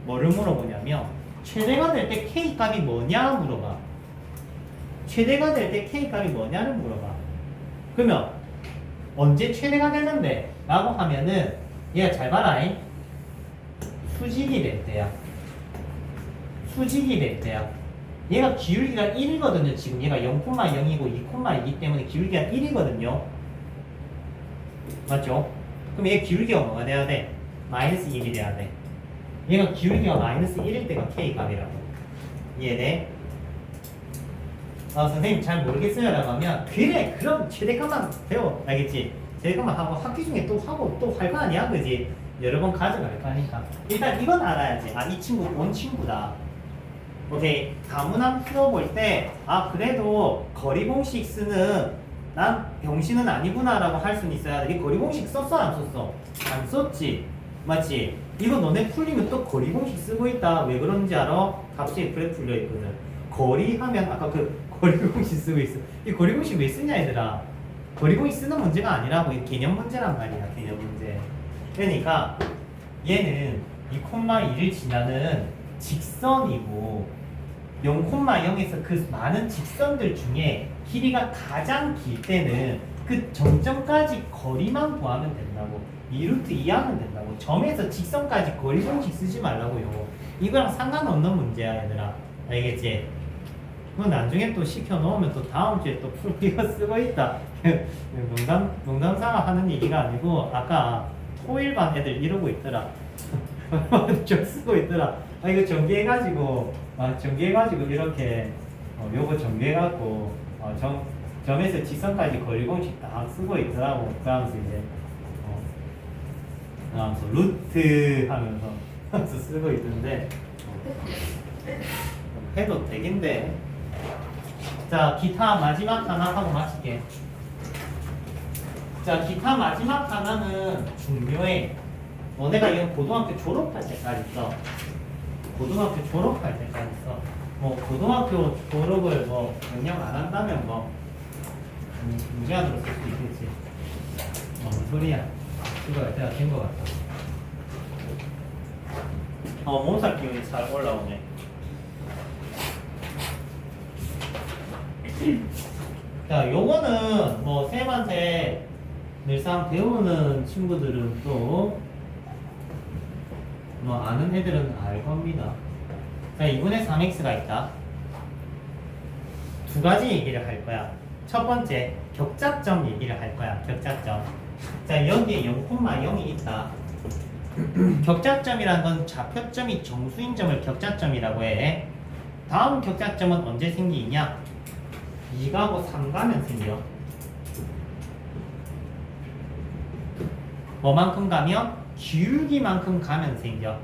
뭐를 물어보냐면 최대가 될 때 K 값이 뭐냐 물어봐. 최대가 될 때 K 값이 뭐냐를 물어봐. 그러면 언제 최대가 되는데? 라고 하면은 얘가 잘 봐라잉. 수직이 될 때야. 수직이 될 때야. 얘가 기울기가 1이거든요. 지금 얘가 0,0이고 2,2기 때문에 기울기가 1이거든요. 맞죠? 그럼 얘 기울기가 뭐가 돼야 돼? 마이너스 1이 돼야 돼. 얘가 기울기가 마이너스 1일 때가 K 값이라고. 이해돼? 선생님 잘 모르겠어요 라고 하면 그래 그럼 최대값만 배워. 알겠지? 최대값만 하고 학기 중에 또 하고 또 할 거 아니야 그지? 여러 번 가져갈 거니까 일단 이건 알아야지. 아 이 친구 본 친구다. 오케이. 다문항 풀어볼 때 아 그래도 거리 공식 쓰는 난 병신은 아니구나 라고 할 수는 있어야 돼. 이 거리 공식 썼어 안 썼어? 안 썼지. 맞지? 이거 너네 풀리면 또 거리 공식 쓰고 있다. 왜 그런지 알아? 값이 그래 풀려 있거든. 거리 하면 아까 그 거리 공식 쓰고 있어. 이 거리 공식 왜 쓰냐 얘들아? 거리 공식 쓰는 문제가 아니라고. 이 개념 문제란 말이야. 개념 문제. 그러니까 얘는 2,2를 지나는 직선이고 0,0에서 그 많은 직선들 중에 길이가 가장 길 때는 그 점점까지 거리만 구하면 된다고. 2루트 2 하면 된다고. 점에서 직선까지 거리 공식 쓰지 말라고요. 이거랑 상관없는 문제야 얘들아. 알겠지? 그건 나중에 또 시켜놓으면 또 다음 주에 또 풀기가 쓰고 있다. 농담 삼아 하는 얘기가 아니고 아까 토일반 애들 이러고 있더라. 저 쓰고 있더라. 아 이거 전개해가지고 이렇게 요거 전개해갖고 점에서 직선까지 거리 공식 딱 쓰고 있더라고. 그러면서 이제 그러면서 루트 하면서 쓰고 있는데 해도 되긴데. 자 기타 마지막 하나 하고 마칠게. 자 기타 마지막 하나는 중요해. 너네가 이건 고등학교 졸업할 때까지 써. 고등학교 졸업할 때까지 써. 뭐 고등학교 졸업을 뭐 명령 안 한다면 뭐 무제한으로 쓸 수 있겠지. 무슨 소리야? 이거 내가 된거 같아. 몸살 기운이 잘 올라오네. 자, 요거는 뭐 쌤한테 늘상 배우는 친구들은 또 뭐 아는 애들은 알 겁니다. 자, 2분의 3x가 있다. 두 가지 얘기를 할 거야. 첫 번째, 격자점 얘기를 할 거야. 격자점. 자, 여기에 0,0이 있다. 격자점이라는 건 좌표점이 정수인 점을 격자점이라고 해. 다음 격자점은 언제 생기냐? 2가고 3 가면 생겨. 뭐만큼 가면? 기울기만큼 가면 생겨.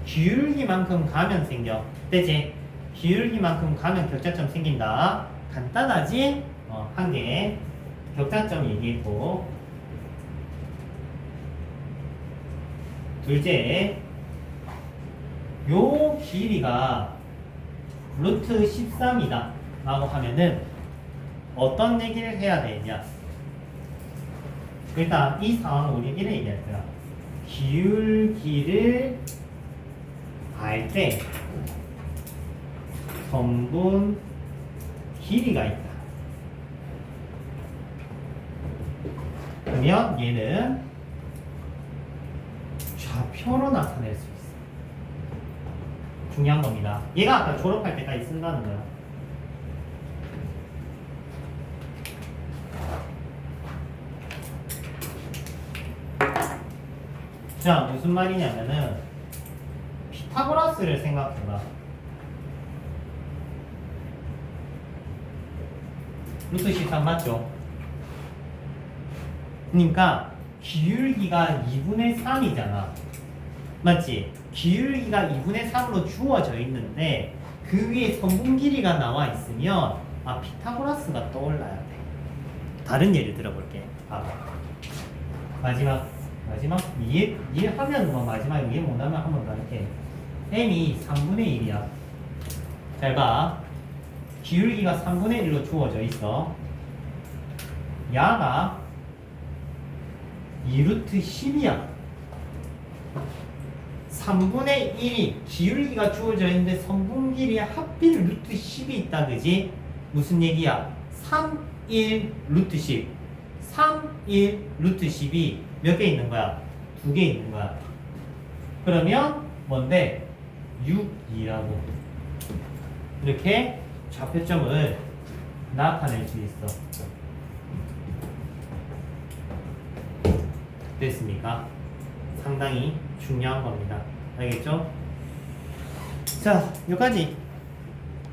기울기만큼 가면 생겨. 되지? 기울기만큼 가면 격자점 생긴다. 간단하지? 한 개. 격자점 얘기했고. 둘째, 요 길이가 루트 13이다 라고 하면은 어떤 얘기를 해야 되냐? 일단 이 상황을 우리 이래 얘기할 거야. 기울기를 알 때 선분 길이가 있다. 그러면 얘는 좌표로 나타낼 수 있어. 중요한 겁니다. 얘가 아까 졸업할 때까지 쓴다는 거야. 자, 무슨 말이냐면은 피타고라스를 생각해봐. 루트 13 맞죠? 그러니까 기울기가 2분의 3이잖아. 맞지? 기울기가 2분의 3으로 주어져 있는데 그 위에 선분 길이가 나와 있으면 피타고라스가 떠올라야 돼. 다른 예를 들어볼게. 봐봐. 마지막 이해하면 뭐 마지막에 이해 못하면 한 번 더 할게. m이 3분의 1이야. 잘 봐. 기울기가 3분의 1로 주어져 있어. 야가 2루트 10이야. 3분의 1이 기울기가 주어져 있는데 선분 길이에 하필 루트 10이 있다, 그지? 무슨 얘기야? 3, 1, 루트 10. 3, 1, 루트 10이 몇 개 있는 거야? 2개 있는 거야. 그러면 뭔데? 6, 2라고. 이렇게 좌표점을 나타낼 수 있어. 됐습니까? 상당히 중요한 겁니다. 알겠죠? 자, 여기까지.